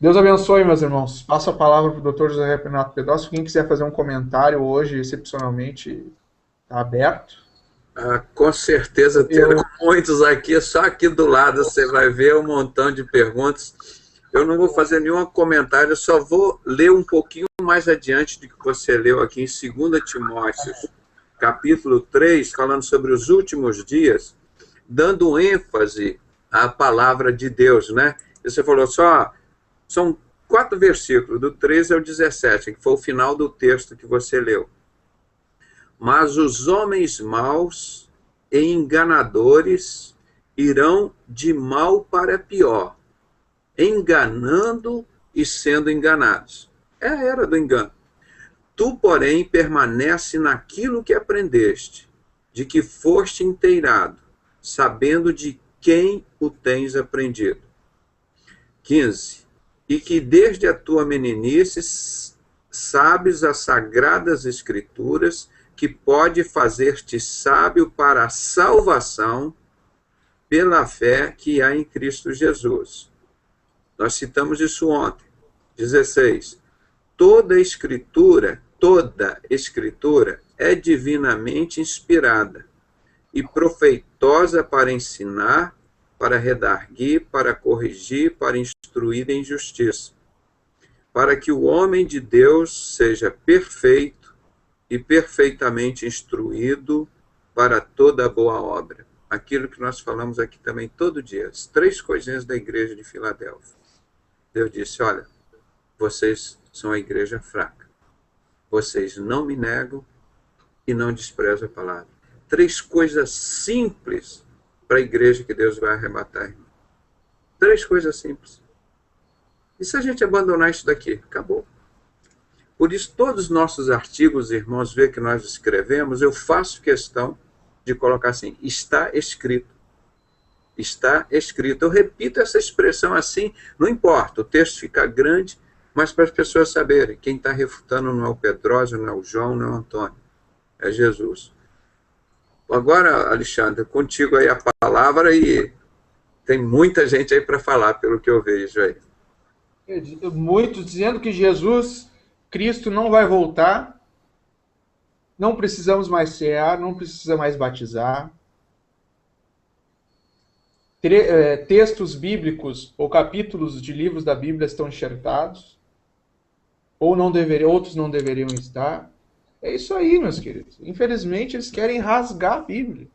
Deus abençoe, meus irmãos. Passo a palavra para o Dr. José Renato Pedroso. Quem quiser fazer um comentário hoje, excepcionalmente, está aberto. Com certeza terão muitos aqui. Só aqui do lado você vai ver um montão de perguntas. Eu não vou fazer nenhum comentário, eu só vou ler um pouquinho mais adiante do que você leu aqui em 2 Timóteo, capítulo 3, falando sobre os últimos dias, dando ênfase à palavra de Deus, né? E você falou só... São 4 versículos, do 13 ao 17, que foi o final do texto que você leu. Mas os homens maus e enganadores irão de mal para pior, enganando e sendo enganados. É a era do engano. Tu, porém, permanece naquilo que aprendeste, de que foste inteirado, sabendo de quem o tens aprendido. 15. e que desde a tua meninice sabes as sagradas escrituras, que pode fazer-te sábio para a salvação pela fé que há em Cristo Jesus. Nós citamos isso ontem. 16. Toda escritura é divinamente inspirada e proveitosa para ensinar, para redarguir, para corrigir, para instruir em justiça, para que o homem de Deus seja perfeito e perfeitamente instruído para toda boa obra. Aquilo que nós falamos aqui também todo dia, as 3 coisinhas da igreja de Filadélfia. Deus disse, olha, vocês são a igreja fraca. Vocês não me negam e não desprezam a palavra. 3 coisas simples para a igreja que Deus vai arrebatar, irmão. 3 coisas simples. E se a gente abandonar isso daqui? Acabou. Por isso, todos os nossos artigos, irmãos, vê que nós escrevemos, eu faço questão de colocar assim, está escrito. Está escrito. Eu repito essa expressão assim, não importa, o texto fica grande, mas para as pessoas saberem, quem está refutando não é o Pedrósio, não é o João, não é o Antônio, é Jesus. Agora, Alexandre, contigo aí a palavra e tem muita gente aí para falar, pelo que eu vejo aí. Muitos dizendo que Jesus, Cristo, não vai voltar, não precisamos mais cear, não precisa mais batizar. Textos bíblicos ou capítulos de livros da Bíblia estão enxertados, ou não deveriam, outros não deveriam estar. É isso aí, meus queridos. Infelizmente, eles querem rasgar a Bíblia.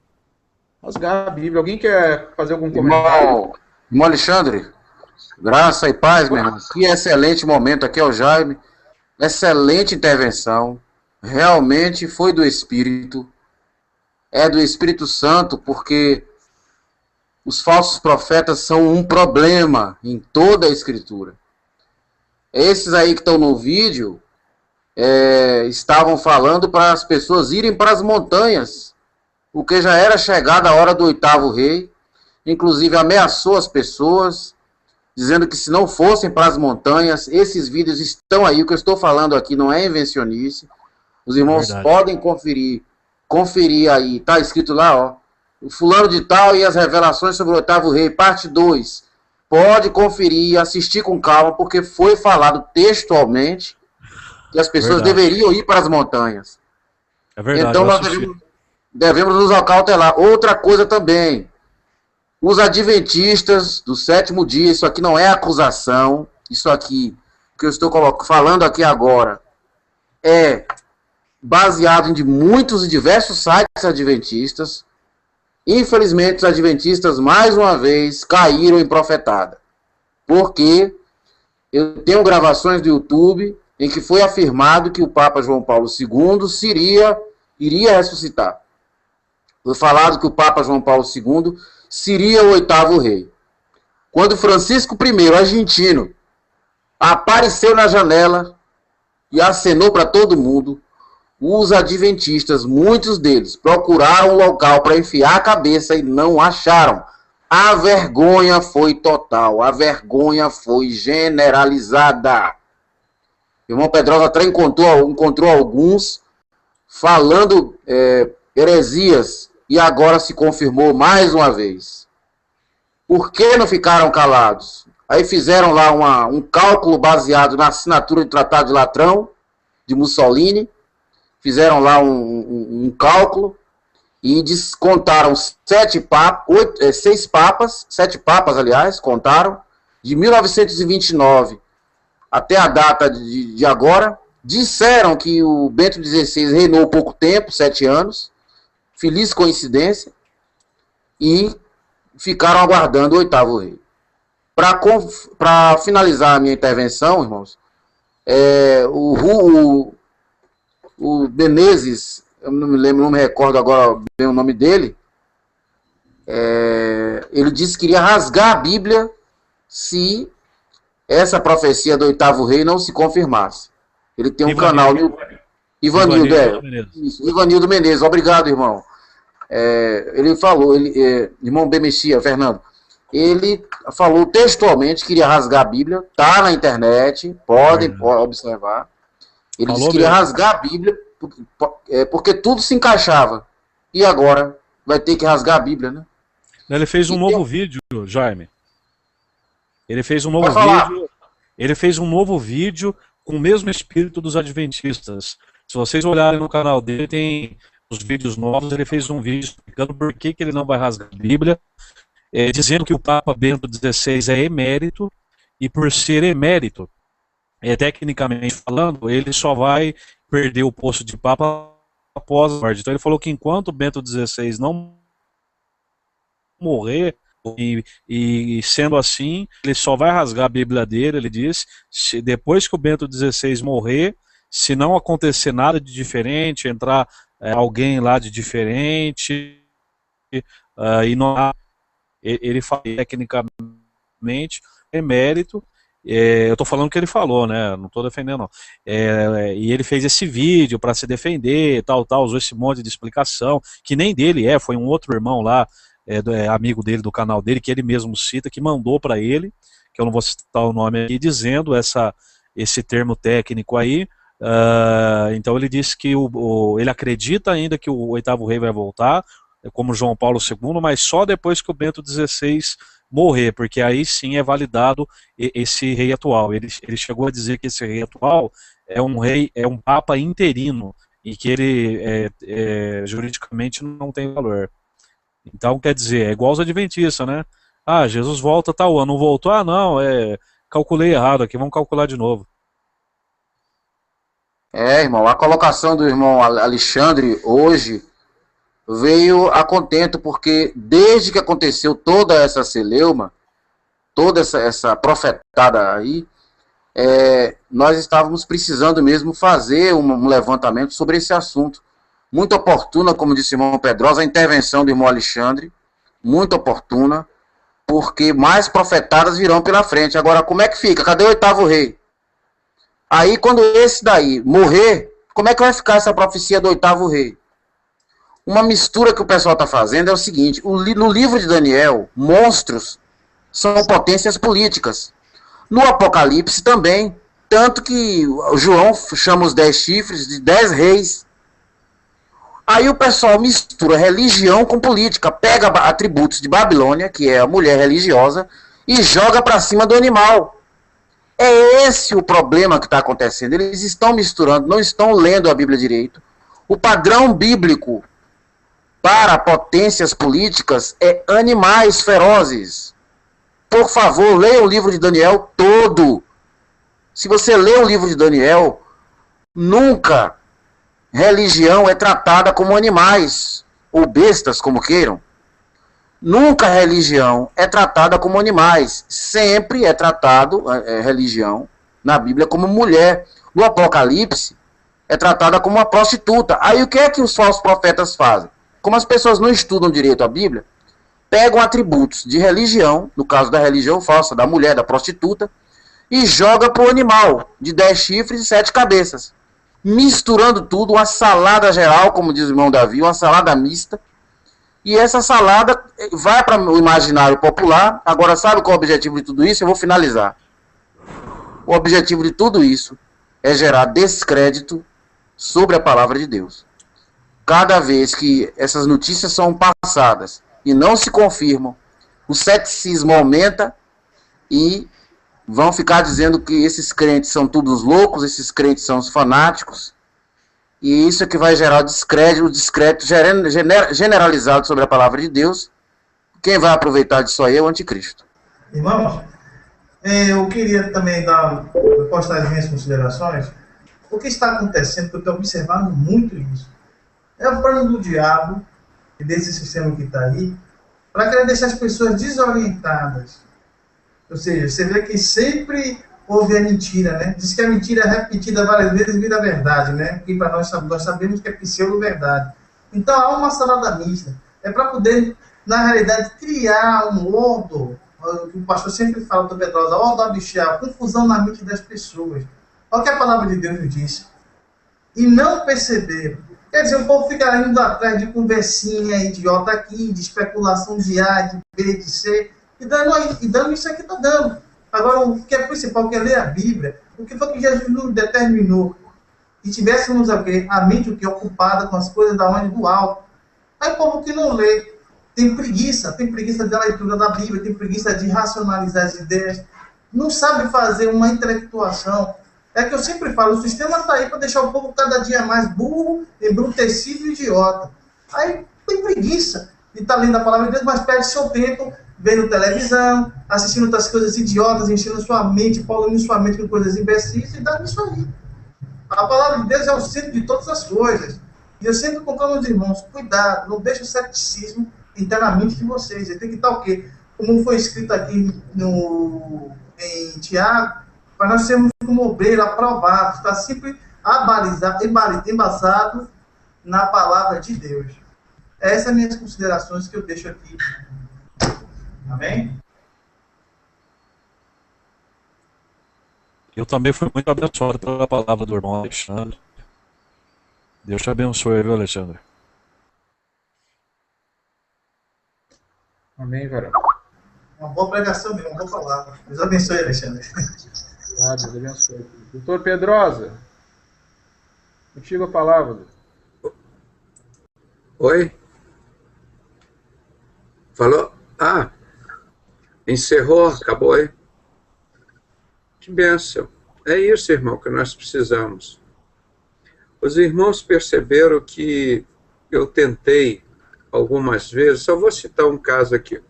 Rasgar a Bíblia. Alguém quer fazer algum comentário? Irmão Alexandre, graça e paz, meu irmão. Que excelente momento. Aqui é o Jaime. Excelente intervenção. Realmente foi do Espírito. É do Espírito Santo, porque os falsos profetas são um problema em toda a Escritura. Esses aí que estão no vídeo estavam falando para as pessoas irem para as montanhas, porque já era chegada a hora do 8º rei. Inclusive ameaçou as pessoas, dizendo que se não fossem para as montanhas, esses vídeos estão aí, o que eu estou falando aqui não é invencionice, os irmãos podem conferir aí, está escrito lá, ó, o fulano de tal e as revelações sobre o 8º rei, parte 2, pode conferir e assistir com calma, porque foi falado textualmente que as pessoas deveriam ir para as montanhas. É verdade. Então nós devemos nos acautelar. Outra coisa também, os adventistas do 7º dia, isso aqui não é acusação, isso aqui, que eu estou falando aqui agora, é baseado em muitos e diversos sites adventistas. Infelizmente, os adventistas, mais uma vez, caíram em profetada. Porque eu tenho gravações do YouTube em que foi afirmado que o Papa João Paulo II iria ressuscitar. Foi falado que o Papa João Paulo II seria o 8º rei. Quando Francisco I, argentino, apareceu na janela e acenou para todo mundo, os adventistas, muitos deles, procuraram um local para enfiar a cabeça e não acharam. A vergonha foi total, a vergonha foi generalizada. O irmão Pedrosa até encontrou alguns falando heresias e agora se confirmou mais uma vez. Por que não ficaram calados? Aí fizeram lá um cálculo baseado na assinatura do Tratado de Latrão, de Mussolini, fizeram lá um cálculo e contaram 7 papas, contaram, de 1929 até a data de agora. Disseram que o Bento XVI reinou pouco tempo, 7 anos, feliz coincidência, e ficaram aguardando o 8º rei. Para finalizar a minha intervenção, irmãos, o Menezes, eu não me recordo agora bem o nome dele, ele disse que iria rasgar a Bíblia se essa profecia do 8º rei não se confirmasse. Ele tem um canal no Ivanildo Menezes. Obrigado, irmão. Ele falou, irmão Bemexia, Fernando, ele falou textualmente que iria rasgar a Bíblia, tá na internet, podem observar. Ele disse que iria rasgar a Bíblia, porque tudo se encaixava. E agora vai ter que rasgar a Bíblia, né? Ele fez um novo vídeo, Jaime. Ele fez um novo vídeo. Ele fez um novo vídeo com o mesmo espírito dos adventistas. Se vocês olharem no canal dele, tem os vídeos novos. Ele fez um vídeo explicando por que ele não vai rasgar a Bíblia, dizendo que o Papa Bento XVI é emérito, e por ser emérito, tecnicamente falando, ele só vai perder o posto de Papa após a morte. Então ele falou que enquanto Bento XVI não morrer, e sendo assim, ele só vai rasgar a Bíblia dele, ele diz, depois que o Bento XVI morrer, se não acontecer nada de diferente, entrar alguém lá de diferente, e não, ele fala tecnicamente, é mérito. Eu estou falando o que ele falou, né? Não estou defendendo, não. E ele fez esse vídeo para se defender, tal, usou esse monte de explicação, que nem dele foi um outro irmão lá, amigo dele do canal dele, que ele mesmo cita, que mandou para ele, que eu não vou citar o nome aqui, dizendo esse termo técnico aí. Então ele disse que ele acredita ainda que o oitavo rei vai voltar, como João Paulo II, mas só depois que o Bento XVI morrer, porque aí sim é validado esse rei atual. Ele chegou a dizer que esse rei atual é um papa interino, e que ele juridicamente não tem valor. Então, quer dizer, é igual os adventistas, né? Ah, Jesus volta tal ano, não voltou? Ah, não, calculei errado aqui, vamos calcular de novo. Irmão, a colocação do irmão Alexandre hoje veio a contento, porque desde que aconteceu toda essa celeuma, toda essa profetada aí, nós estávamos precisando mesmo fazer um levantamento sobre esse assunto. Muito oportuna, como disse o irmão Pedrosa, a intervenção do irmão Alexandre, muito oportuna, porque mais profetadas virão pela frente. Agora, como é que fica? Cadê o oitavo rei? Aí, quando esse daí morrer, como é que vai ficar essa profecia do oitavo rei? Uma mistura que o pessoal está fazendo é o seguinte: no livro de Daniel, monstros são potências políticas. No Apocalipse também, tanto que João chama os 10 chifres de 10 reis. Aí o pessoal mistura religião com política, pega atributos de Babilônia, que é a mulher religiosa, e joga para cima do animal. É esse o problema que está acontecendo. Eles estão misturando, não estão lendo a Bíblia direito. O padrão bíblico para potências políticas é animais ferozes. Por favor, leia o livro de Daniel todo. Se você lê o livro de Daniel, nunca religião é tratada como animais, ou bestas, como queiram. Nunca religião é tratada como animais. Sempre é tratado religião na Bíblia como mulher. No Apocalipse é tratada como uma prostituta. Aí o que é que os falsos profetas fazem? Como as pessoas não estudam direito a Bíblia, pegam atributos de religião, no caso da religião falsa, da mulher, da prostituta, e joga para o animal, de 10 chifres e 7 cabeças. Misturando tudo, uma salada geral, como diz o irmão Davi, uma salada mista. E essa salada vai para o imaginário popular. Agora, sabe qual é o objetivo de tudo isso? Eu vou finalizar. O objetivo de tudo isso é gerar descrédito sobre a palavra de Deus. Cada vez que essas notícias são passadas e não se confirmam, o ceticismo aumenta e vão ficar dizendo que esses crentes são todos loucos, esses crentes são os fanáticos, e isso é que vai gerar o descrédito generalizado sobre a palavra de Deus. Quem vai aproveitar disso aí é o anticristo. Irmãos, eu queria também postar as minhas considerações. O que está acontecendo, que eu estou observando muito isso, é o plano do diabo, e desse sistema que está aí, para querer deixar as pessoas desorientadas. Ou seja, você vê que sempre houve a mentira, né? Diz que a mentira é repetida várias vezes vira verdade, né? E para nós sabemos que é pseudo-verdade. Então há uma salada mista. É para poder, na realidade, criar um ordo, o pastor sempre fala do Pedrosa, ordo abichal, confusão na mente das pessoas. Olha o que a palavra de Deus nos diz. E não perceber. Quer dizer, o povo fica indo atrás de conversinha idiota aqui, de especulação de A, de B, de C, e dando isso aqui está dando. Agora, o que é principal, que é ler a Bíblia, o que foi que Jesus nos determinou? E tivéssemos a mente o que ocupada com as coisas da onde do alto. Aí o povo que não lê tem preguiça da leitura da Bíblia, tem preguiça de racionalizar as ideias, não sabe fazer uma intelectuação. É que eu sempre falo, o sistema está aí para deixar o povo cada dia mais burro, embrutecido e idiota. Aí tem preguiça de estar lendo a palavra de Deus, mas perde seu tempo vendo televisão, assistindo outras coisas idiotas, enchendo sua mente, poluindo sua mente com coisas imbecis, e dá nisso aí. A palavra de Deus é o centro de todas as coisas. E eu sempre conclamo aos irmãos, cuidado, não deixe o ceticismo entrar na mente de vocês. Ele tem que estar o quê? Como foi escrito aqui em Tiago, para nós sermos como obreiro aprovado, estar sempre embasado na palavra de Deus. Essas são as minhas considerações que eu deixo aqui. Amém? Eu também fui muito abençoado pela palavra do irmão Alexandre. Deus te abençoe, viu, Alexandre? Amém, varão. Uma boa pregação mesmo, uma boa palavra. Deus abençoe, Alexandre. Ah, Deus abençoe. Doutor Pedrosa, contigo a palavra. Oi? Falou? Ah, encerrou, acabou aí. Que bênção. É isso, irmão, que nós precisamos. Os irmãos perceberam que eu tentei algumas vezes, só vou citar um caso aqui,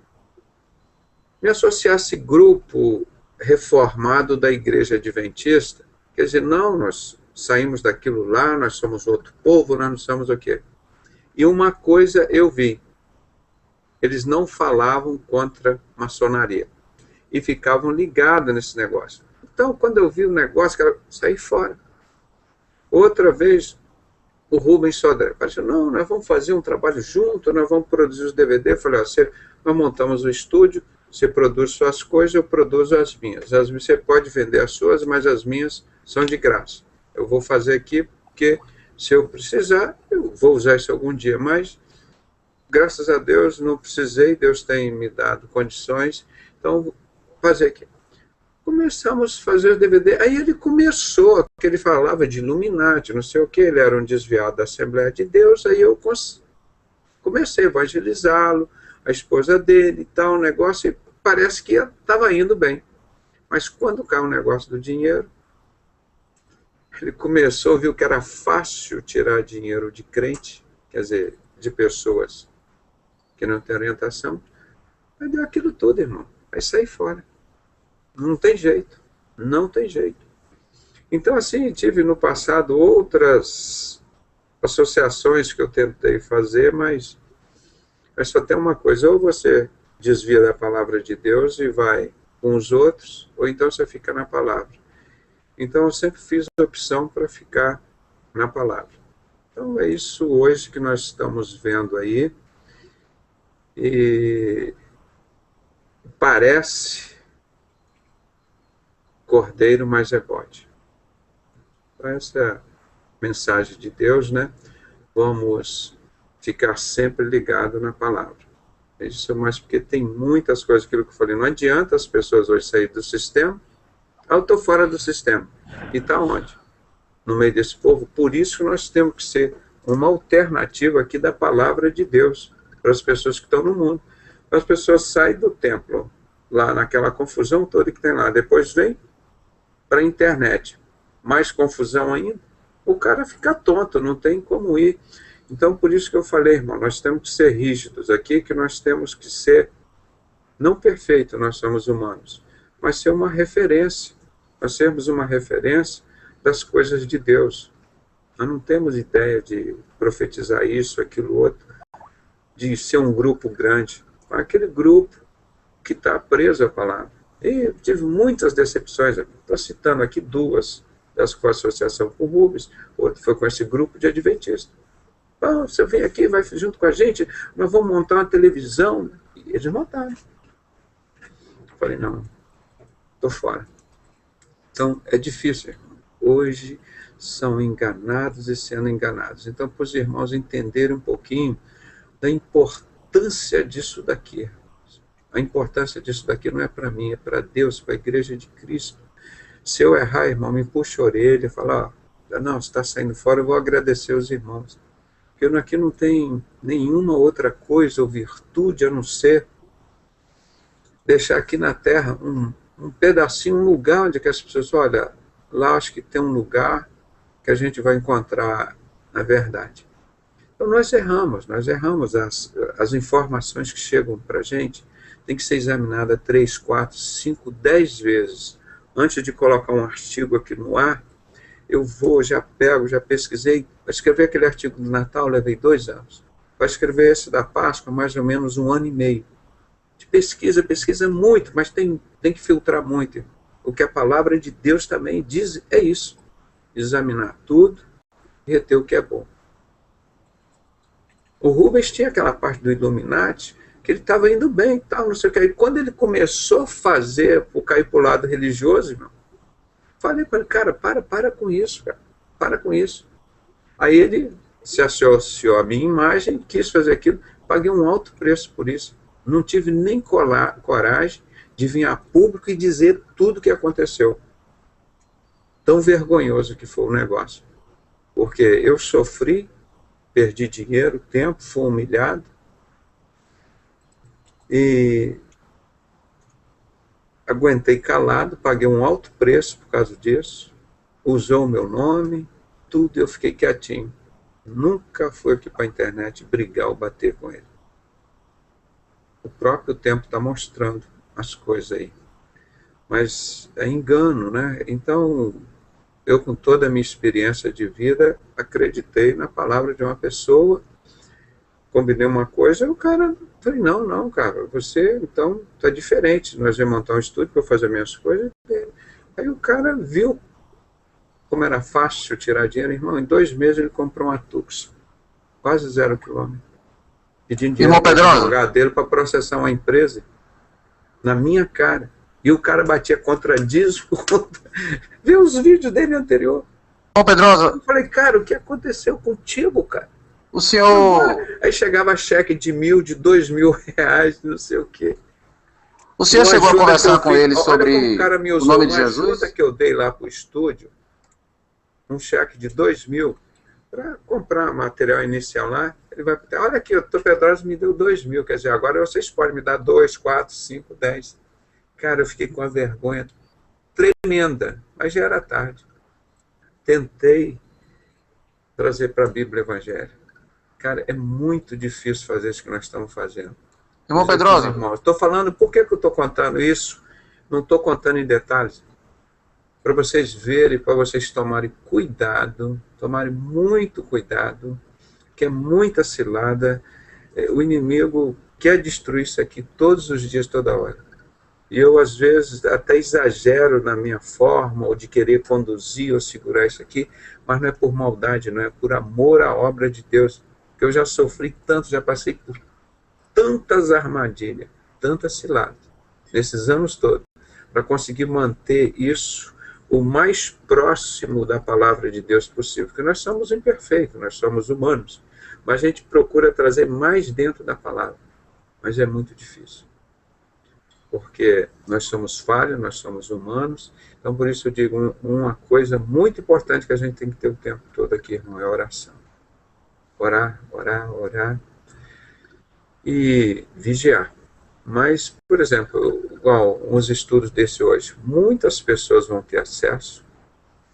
me associar a esse grupo reformado da Igreja Adventista, quer dizer, não, nós saímos daquilo lá, nós somos outro povo, nós não somos o quê? E uma coisa eu vi, eles não falavam contra maçonaria e ficavam ligados nesse negócio. Então, quando eu vi o negócio, eu saí fora. Outra vez, o Rubens Sodré falou, não, nós vamos fazer um trabalho junto, nós vamos produzir os DVD. Eu falei, nós montamos o estúdio, você produz suas coisas, eu produzo as minhas. Você pode vender as suas, mas as minhas são de graça. Eu vou fazer aqui, porque se eu precisar, eu vou usar isso algum dia, mas graças a Deus não precisei, Deus tem me dado condições, então vou fazer aqui. Começamos a fazer o DVD, aí ele começou, que ele falava de Illuminati, não sei o que, ele era um desviado da Assembleia de Deus, aí eu comecei a evangelizá-lo, a esposa dele e tal, o negócio, e parece que estava indo bem. Mas quando caiu o negócio do dinheiro, ele começou, viu que era fácil tirar dinheiro de crente, quer dizer, de pessoas que não têm orientação, aí deu aquilo tudo, irmão, aí saí fora. Não tem jeito, não tem jeito. Então, assim, tive no passado outras associações que eu tentei fazer, mas só tem uma coisa, ou você desvia da palavra de Deus e vai com os outros, ou então você fica na palavra. Então, eu sempre fiz a opção para ficar na palavra. Então, é isso hoje que nós estamos vendo aí, e parece cordeiro, mas é bode. Então, essa é a mensagem de Deus, né? Vamos ficar sempre ligado na palavra. Isso, mas porque tem muitas coisas, aquilo que eu falei, não adianta as pessoas hoje saírem do sistema, eu estou fora do sistema. E está onde? No meio desse povo. Por isso que nós temos que ser uma alternativa aqui da palavra de Deus para as pessoas que estão no mundo. As pessoas saem do templo, lá naquela confusão toda que tem lá, depois vem para a internet, mais confusão ainda, o cara fica tonto, não tem como ir. Então, por isso que eu falei, irmão, nós temos que ser rígidos aqui, que nós temos que ser, não perfeito, nós somos humanos, mas ser uma referência, nós sermos uma referência das coisas de Deus. Nós não temos ideia de profetizar isso, aquilo, outro, de ser um grupo grande, aquele grupo que está preso à palavra. E tive muitas decepções, estou citando aqui duas, das com a associação com o Rubens, outra foi com esse grupo de adventistas. Você vem aqui, vai junto com a gente, nós vamos montar uma televisão. E eles montaram. Eu falei, não, estou fora. Então, é difícil, irmão. Hoje são enganados e sendo enganados. Então, para os irmãos entenderem um pouquinho da importância disso daqui. A importância disso daqui não é para mim, é para Deus, para a igreja de Cristo. Se eu errar, irmão, me puxa a orelha e fala, ó, não, você está saindo fora, eu vou agradecer os irmãos. Porque aqui não tem nenhuma outra coisa ou virtude a não ser deixar aqui na terra um pedacinho, um lugar onde que as pessoas, olha, lá acho que tem um lugar que a gente vai encontrar a verdade. Então nós erramos as informações que chegam para a gente tem que ser examinada 3, 4, 5, 10 vezes. Antes de colocar um artigo aqui no ar, eu vou, já pesquisei. Para escrever aquele artigo do Natal, levei 2 anos. Para escrever esse da Páscoa, mais ou menos 1 ano e meio. De pesquisa muito, mas tem que filtrar muito. O que a palavra de Deus também diz é isso. Examinar tudo e reter o que é bom. O Rubens tinha aquela parte do Illuminati, que ele estava indo bem, tal, não sei o que. E quando ele começou a cair para o lado religioso, irmão, falei para ele, cara, para com isso, cara, para com isso. Aí ele se associou à minha imagem, quis fazer aquilo, paguei um alto preço por isso. Não tive nem coragem de vir a público e dizer tudo o que aconteceu. Tão vergonhoso que foi o negócio. Porque eu sofri, perdi dinheiro, tempo, fui humilhado. E aguentei calado, paguei um alto preço por causa disso. Usou o meu nome, tudo, eu fiquei quietinho. Nunca fui aqui para a internet brigar ou bater com ele. O próprio tempo está mostrando as coisas aí. Mas é engano, né? Então, eu com toda a minha experiência de vida, acreditei na palavra de uma pessoa, combinei uma coisa, e o cara, falei, não, cara, você, então, tá diferente, nós vamos montar um estúdio para fazer minhas coisas. Aí o cara viu como era fácil tirar dinheiro, irmão, em 2 meses ele comprou uma Tux, quase 0 quilômetro, pedindo dinheiro para o advogado dele para processar uma empresa, na minha cara. E o cara batia contradizo, vê os vídeos dele anterior. Ô Pedrosa, eu falei, cara, o que aconteceu contigo, cara? O senhor... Aí chegava cheque de 1.000, de 2.000 reais, não sei o quê. O senhor chegou a conversar com ele sobre o nome de Jesus? Ajuda que eu dei lá para o estúdio, um cheque de 2.000, para comprar material inicial lá, ele vai, olha aqui, o Dr. Pedrosa me deu 2.000, quer dizer, agora vocês podem me dar 2, 4, 5, 10. Cara, eu fiquei com uma vergonha tremenda, mas já era tarde. Tentei trazer para a Bíblia Evangelho. Cara, é muito difícil fazer isso que nós estamos fazendo. Irmão Pedrosa. Estou falando, por que eu estou contando isso? Não estou contando em detalhes. Para vocês verem, para vocês tomarem cuidado, tomarem muito cuidado, que é muita cilada. O inimigo quer destruir isso aqui todos os dias, toda hora. E eu, às vezes, até exagero na minha forma, ou de querer conduzir ou segurar isso aqui, mas não é por maldade, não é por amor à obra de Deus. Porque eu já sofri tanto, já passei por tantas armadilhas, tantas ciladas, nesses anos todos, para conseguir manter isso o mais próximo da palavra de Deus possível. Porque nós somos imperfeitos, nós somos humanos, mas a gente procura trazer mais dentro da palavra. Mas é muito difícil. Porque nós somos falhos, nós somos humanos. Então, por isso eu digo, uma coisa muito importante que a gente tem que ter o tempo todo aqui, irmão, é oração. Orar, orar, orar e vigiar. Mas, por exemplo, igual uns estudos desse hoje, muitas pessoas vão ter acesso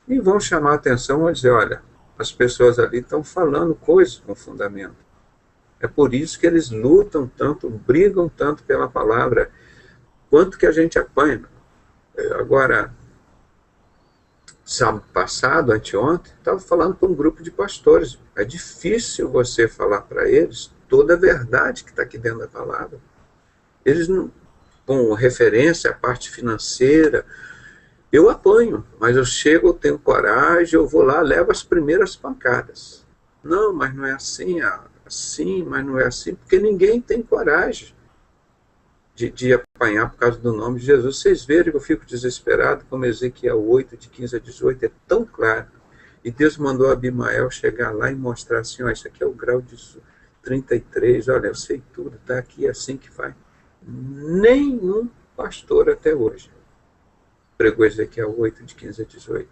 e vão chamar a atenção, vão dizer, olha, as pessoas ali estão falando coisas com fundamento. É por isso que eles lutam tanto, brigam tanto pela palavra. Quanto que a gente apanha. Agora, sábado passado, anteontem, estava falando para um grupo de pastores. É difícil você falar para eles toda a verdade que está aqui dentro da palavra. Eles não, com referência à parte financeira, eu apanho, mas eu chego, eu tenho coragem, eu vou lá, levo as primeiras pancadas. Não, mas não é assim, assim, mas não é assim, porque ninguém tem coragem de apanhar por causa do nome de Jesus. Vocês verem que eu fico desesperado, como Ezequiel 8, de 15 a 18, é tão claro. E Deus mandou Abimael chegar lá e mostrar assim, ó, isso aqui é o grau de 33, olha, eu sei tudo, tá aqui, é assim que faz. Nenhum pastor até hoje pregou Ezequiel 8, de 15 a 18.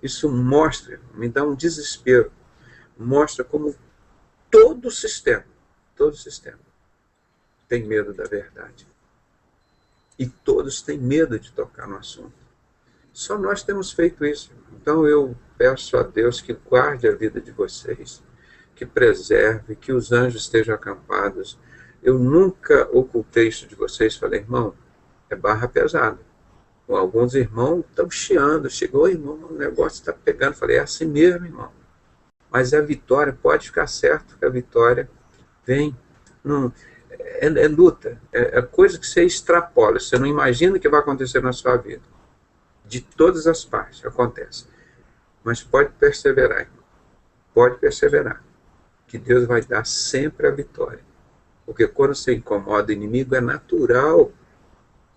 Isso mostra, me dá um desespero, mostra como todo sistema tem medo da verdade. E todos têm medo de tocar no assunto. Só nós temos feito isso. Então eu peço a Deus que guarde a vida de vocês, que preserve, que os anjos estejam acampados. Eu nunca ocultei isso de vocês. Falei, irmão, é barra pesada. Alguns irmãos estão chiando. Chegou, irmão, o negócio está pegando. Falei, é assim mesmo, irmão. Mas a vitória, pode ficar certo que a vitória vem. Não, é luta. É coisa que você extrapola. Você não imagina o que vai acontecer na sua vida. De todas as partes acontece. Mas pode perseverar, irmão. Pode perseverar. Que Deus vai dar sempre a vitória. Porque quando você incomoda o inimigo, é natural.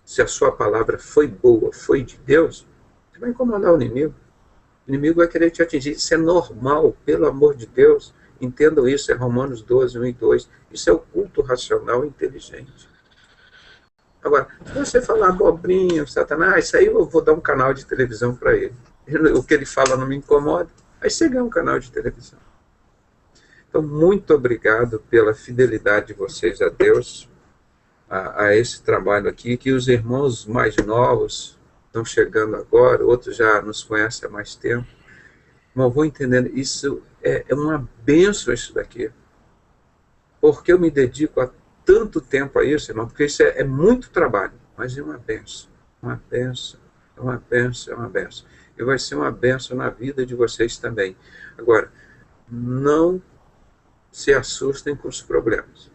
Se a sua palavra foi boa, foi de Deus, você vai incomodar o inimigo. O inimigo vai querer te atingir. Isso é normal, pelo amor de Deus. Entendam isso, é Romanos 12, 1 e 2. Isso é o culto racional e inteligente. Agora, se você falar abobrinha, Satanás, isso aí eu vou dar um canal de televisão para ele. O que ele fala não me incomoda. Aí você ganha um canal de televisão. Então, muito obrigado pela fidelidade de vocês a Deus, a esse trabalho aqui, que os irmãos mais novos estão chegando agora, outros já nos conhecem há mais tempo. Mas vou entendendo, isso é uma bênção isso daqui. Porque eu me dedico há tanto tempo a isso, irmão, porque isso é muito trabalho, mas é uma bênção, uma bênção, é uma bênção, é uma bênção. E vai ser uma bênção na vida de vocês também. Agora, não se assustem com os problemas.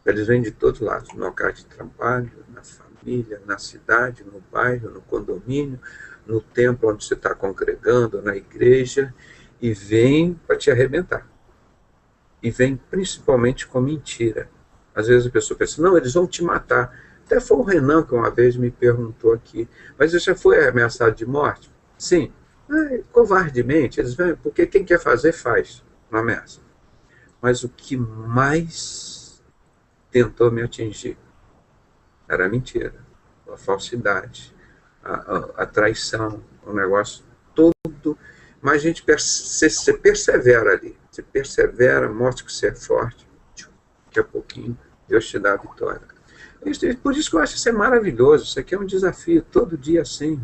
Eles vêm de todos lados, no local de trabalho, na família, na cidade, no bairro, no condomínio, no templo onde você está congregando, na igreja, e vêm para te arrebentar. E vêm principalmente com mentira. Às vezes a pessoa pensa, não, eles vão te matar. Até foi o Renan que uma vez me perguntou aqui, mas você já foi ameaçado de morte? Sim. Covardemente, eles vêm, porque quem quer fazer, faz, não ameaça. Mas o que mais tentou me atingir era a mentira, a falsidade, a traição, o negócio todo. Mas a gente você persevera ali, você persevera, mostra que você é forte, daqui a pouquinho Deus te dá a vitória. Por isso que eu acho isso é maravilhoso, isso aqui é um desafio, todo dia assim.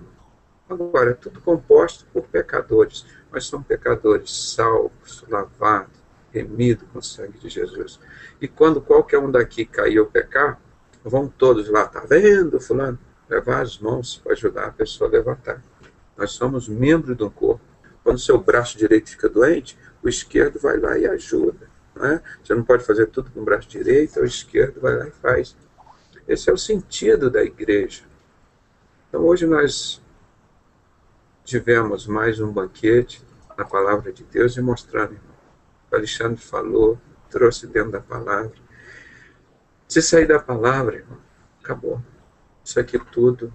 Agora, é tudo composto por pecadores, mas são pecadores salvos, lavados, remidos com o sangue de Jesus. E quando qualquer um daqui cair ou pecar, vão todos lá, tá vendo, fulano? Levar as mãos para ajudar a pessoa a levantar. Nós somos membros do corpo. Quando o seu braço direito fica doente, o esquerdo vai lá e ajuda. Não é? Você não pode fazer tudo com o braço direito, o esquerdo vai lá e faz. Esse é o sentido da igreja. Então hoje nós tivemos mais um banquete na palavra de Deus e mostrando, irmão. O Alexandre falou, trouxe dentro da palavra. Se sair da palavra, irmão, acabou. Isso aqui tudo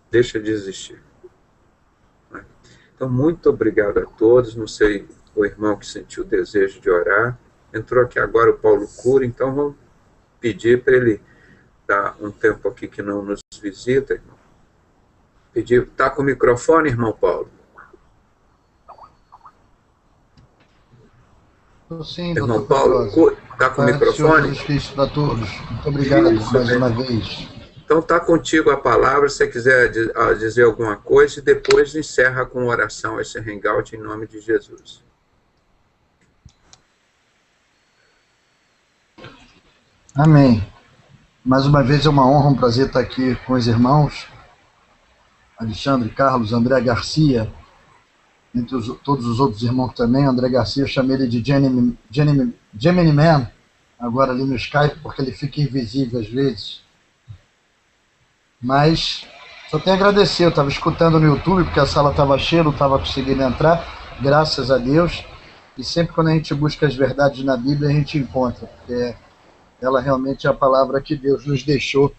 deixa de existir. Então, muito obrigado a todos. Não sei, o irmão que sentiu o desejo de orar. Entrou aqui agora o Paulo Cura, então vamos pedir para ele dar um tempo aqui que não nos visita, irmão. Pedir, está com o microfone, irmão Paulo? Sim, irmão Paulo, está com o microfone? Jesus Cristo a todos. Muito obrigado mais uma vez. Então está contigo a palavra, se você quiser dizer alguma coisa, e depois encerra com oração esse hangout em nome de Jesus. Amém. Mais uma vez é uma honra, um prazer estar aqui com os irmãos Alexandre, Carlos, André Garcia, entre todos os outros irmãos também. André Garcia, eu chamei ele de Gemini Man, agora ali no Skype, porque ele fica invisível às vezes. Mas só tenho a agradecer, eu estava escutando no YouTube, porque a sala estava cheia, não estava conseguindo entrar, graças a Deus. E sempre quando a gente busca as verdades na Bíblia, a gente encontra, porque ela realmente é a palavra que Deus nos deixou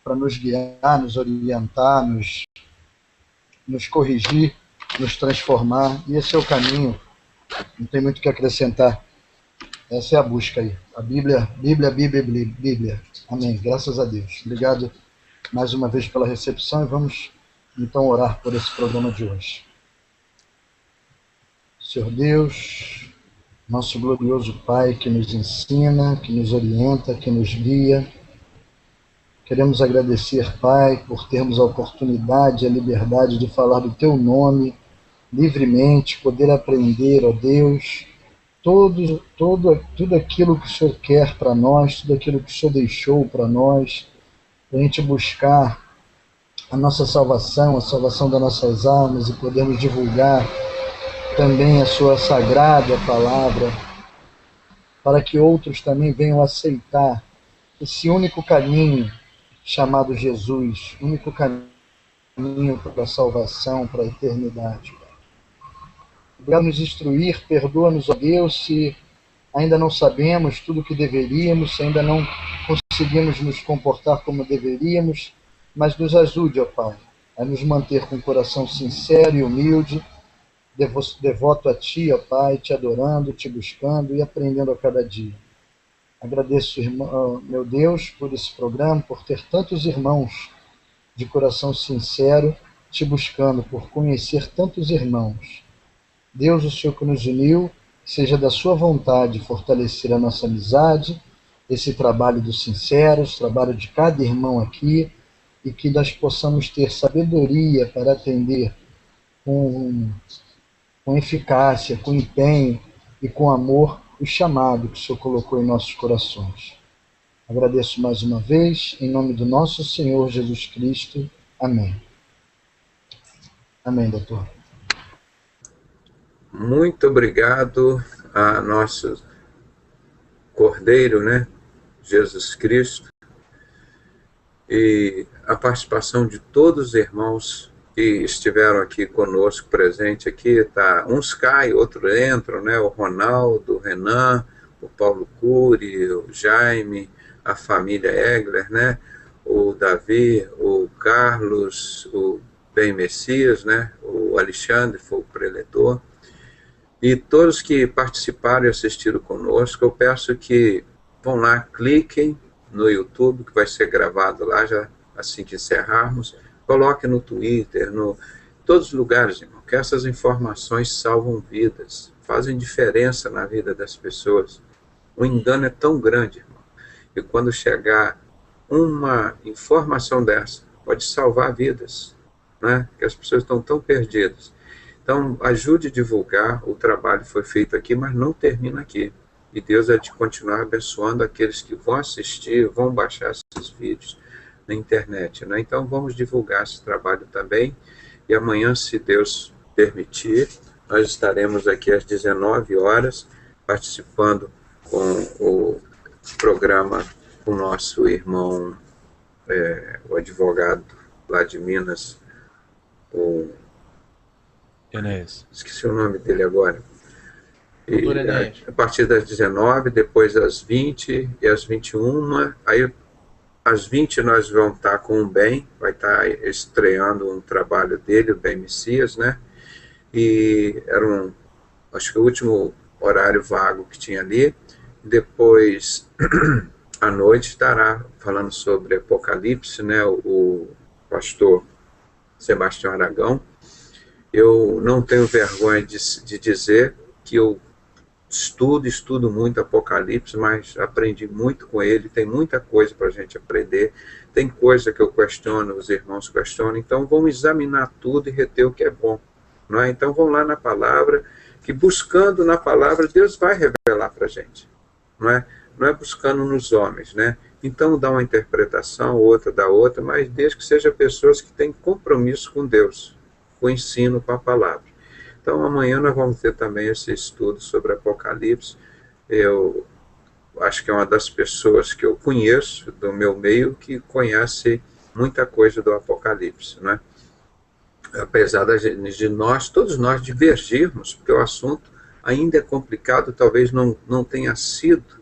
para nos guiar, nos orientar, nos corrigir, nos transformar. E esse é o caminho, não tem muito o que acrescentar. Essa é a busca aí. A Bíblia, Bíblia, Bíblia, Bíblia, Bíblia. Amém. Graças a Deus. Obrigado mais uma vez pela recepção e vamos então orar por esse programa de hoje. Senhor Deus, nosso glorioso Pai que nos ensina, que nos orienta, que nos guia, queremos agradecer, Pai, por termos a oportunidade, a liberdade de falar do Teu nome livremente, poder aprender, ó Deus, tudo aquilo que o Senhor quer para nós, tudo aquilo que o Senhor deixou para nós, para a gente buscar a nossa salvação, a salvação das nossas almas e podermos divulgar também a Sua sagrada palavra, para que outros também venham aceitar esse único caminho chamado Jesus, único caminho para a salvação, para a eternidade. Obrigado nos instruir, perdoa-nos, ó Deus, se ainda não sabemos tudo o que deveríamos, se ainda não conseguimos nos comportar como deveríamos, mas nos ajude, ó Pai, a nos manter com o coração sincero e humilde, devoto a Ti, ó Pai, Te adorando, Te buscando e aprendendo a cada dia. Agradeço, irmão, meu Deus, por esse programa, por ter tantos irmãos de coração sincero Te buscando, por conhecer tantos irmãos. Deus, o Senhor que nos uniu, seja da Sua vontade fortalecer a nossa amizade, esse trabalho dos sinceros, trabalho de cada irmão aqui, e que nós possamos ter sabedoria para atender com eficácia, com empenho e com amor o chamado que o Senhor colocou em nossos corações. Agradeço mais uma vez, em nome do nosso Senhor Jesus Cristo. Amém. Amém, doutor. Muito obrigado a nosso Cordeiro, né? Jesus Cristo, e a participação de todos os irmãos que estiveram aqui conosco, presente aqui, tá? Uns caem, outros entram, né? O Ronaldo, o Renan, o Paulo Cury, o Jaime, a família Egler, né? O Davi, o Carlos, o Ben Messias, né? O Alexandre foi o preletor. E todos que participaram e assistiram conosco, eu peço que vão lá, cliquem no YouTube, que vai ser gravado lá já assim que encerrarmos, coloquem no Twitter, todos os lugares, irmão, que essas informações salvam vidas, fazem diferença na vida das pessoas. O engano é tão grande, irmão, e quando chegar uma informação dessa, pode salvar vidas, né? Que as pessoas estão tão perdidas. Então, ajude a divulgar, o trabalho foi feito aqui, mas não termina aqui. E Deus vai continuar abençoando aqueles que vão assistir, vão baixar esses vídeos na internet, né? Então, vamos divulgar esse trabalho também. E amanhã, se Deus permitir, nós estaremos aqui às 19 horas, participando com o programa com o nosso irmão, o advogado lá de Minas, o... Enéas. Esqueci o nome dele agora. E, a partir das 19, depois às 20 e às 21. Aí, às 20 nós vamos estar com o Ben, vai estar estreando um trabalho dele, o Ben Messias, né? E era acho que o último horário vago que tinha ali. Depois, à noite, estará falando sobre Apocalipse, né? O pastor Sebastião Aragão. Eu não tenho vergonha de dizer que eu estudo muito Apocalipse, mas aprendi muito com ele, tem muita coisa para a gente aprender, tem coisa que eu questiono, os irmãos questionam, então vamos examinar tudo e reter o que é bom, não é? Então vamos lá na palavra, que buscando na palavra, Deus vai revelar para a gente, não é? Não é buscando nos homens, né? Então dá uma interpretação, outra dá outra, mas desde que sejam pessoas que têm compromisso com Deus, com o ensino, com a palavra. Então, amanhã nós vamos ter também esse estudo sobre Apocalipse. Eu acho que é uma das pessoas que eu conheço do meu meio que conhece muita coisa do Apocalipse, né? Apesar de nós, todos nós divergirmos, porque o assunto ainda é complicado, talvez não tenha sido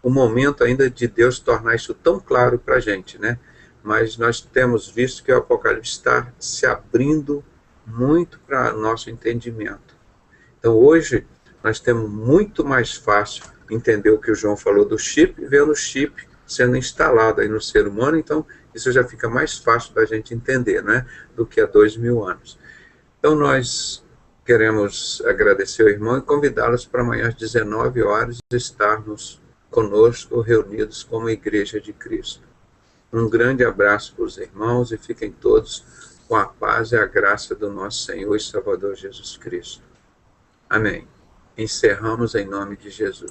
o momento ainda de Deus tornar isso tão claro para a gente, né? Mas nós temos visto que o Apocalipse está se abrindo muito para nosso entendimento. Então hoje nós temos muito mais fácil entender o que o João falou do chip, vendo o chip sendo instalado aí no ser humano, então isso já fica mais fácil da gente entender, né, do que há 2000 anos. Então nós queremos agradecer ao irmão e convidá-los para amanhã às 19 horas estarmos conosco reunidos como Igreja de Cristo. Um grande abraço para os irmãos e fiquem todos com a paz e a graça do nosso Senhor e Salvador Jesus Cristo. Amém. Encerramos em nome de Jesus.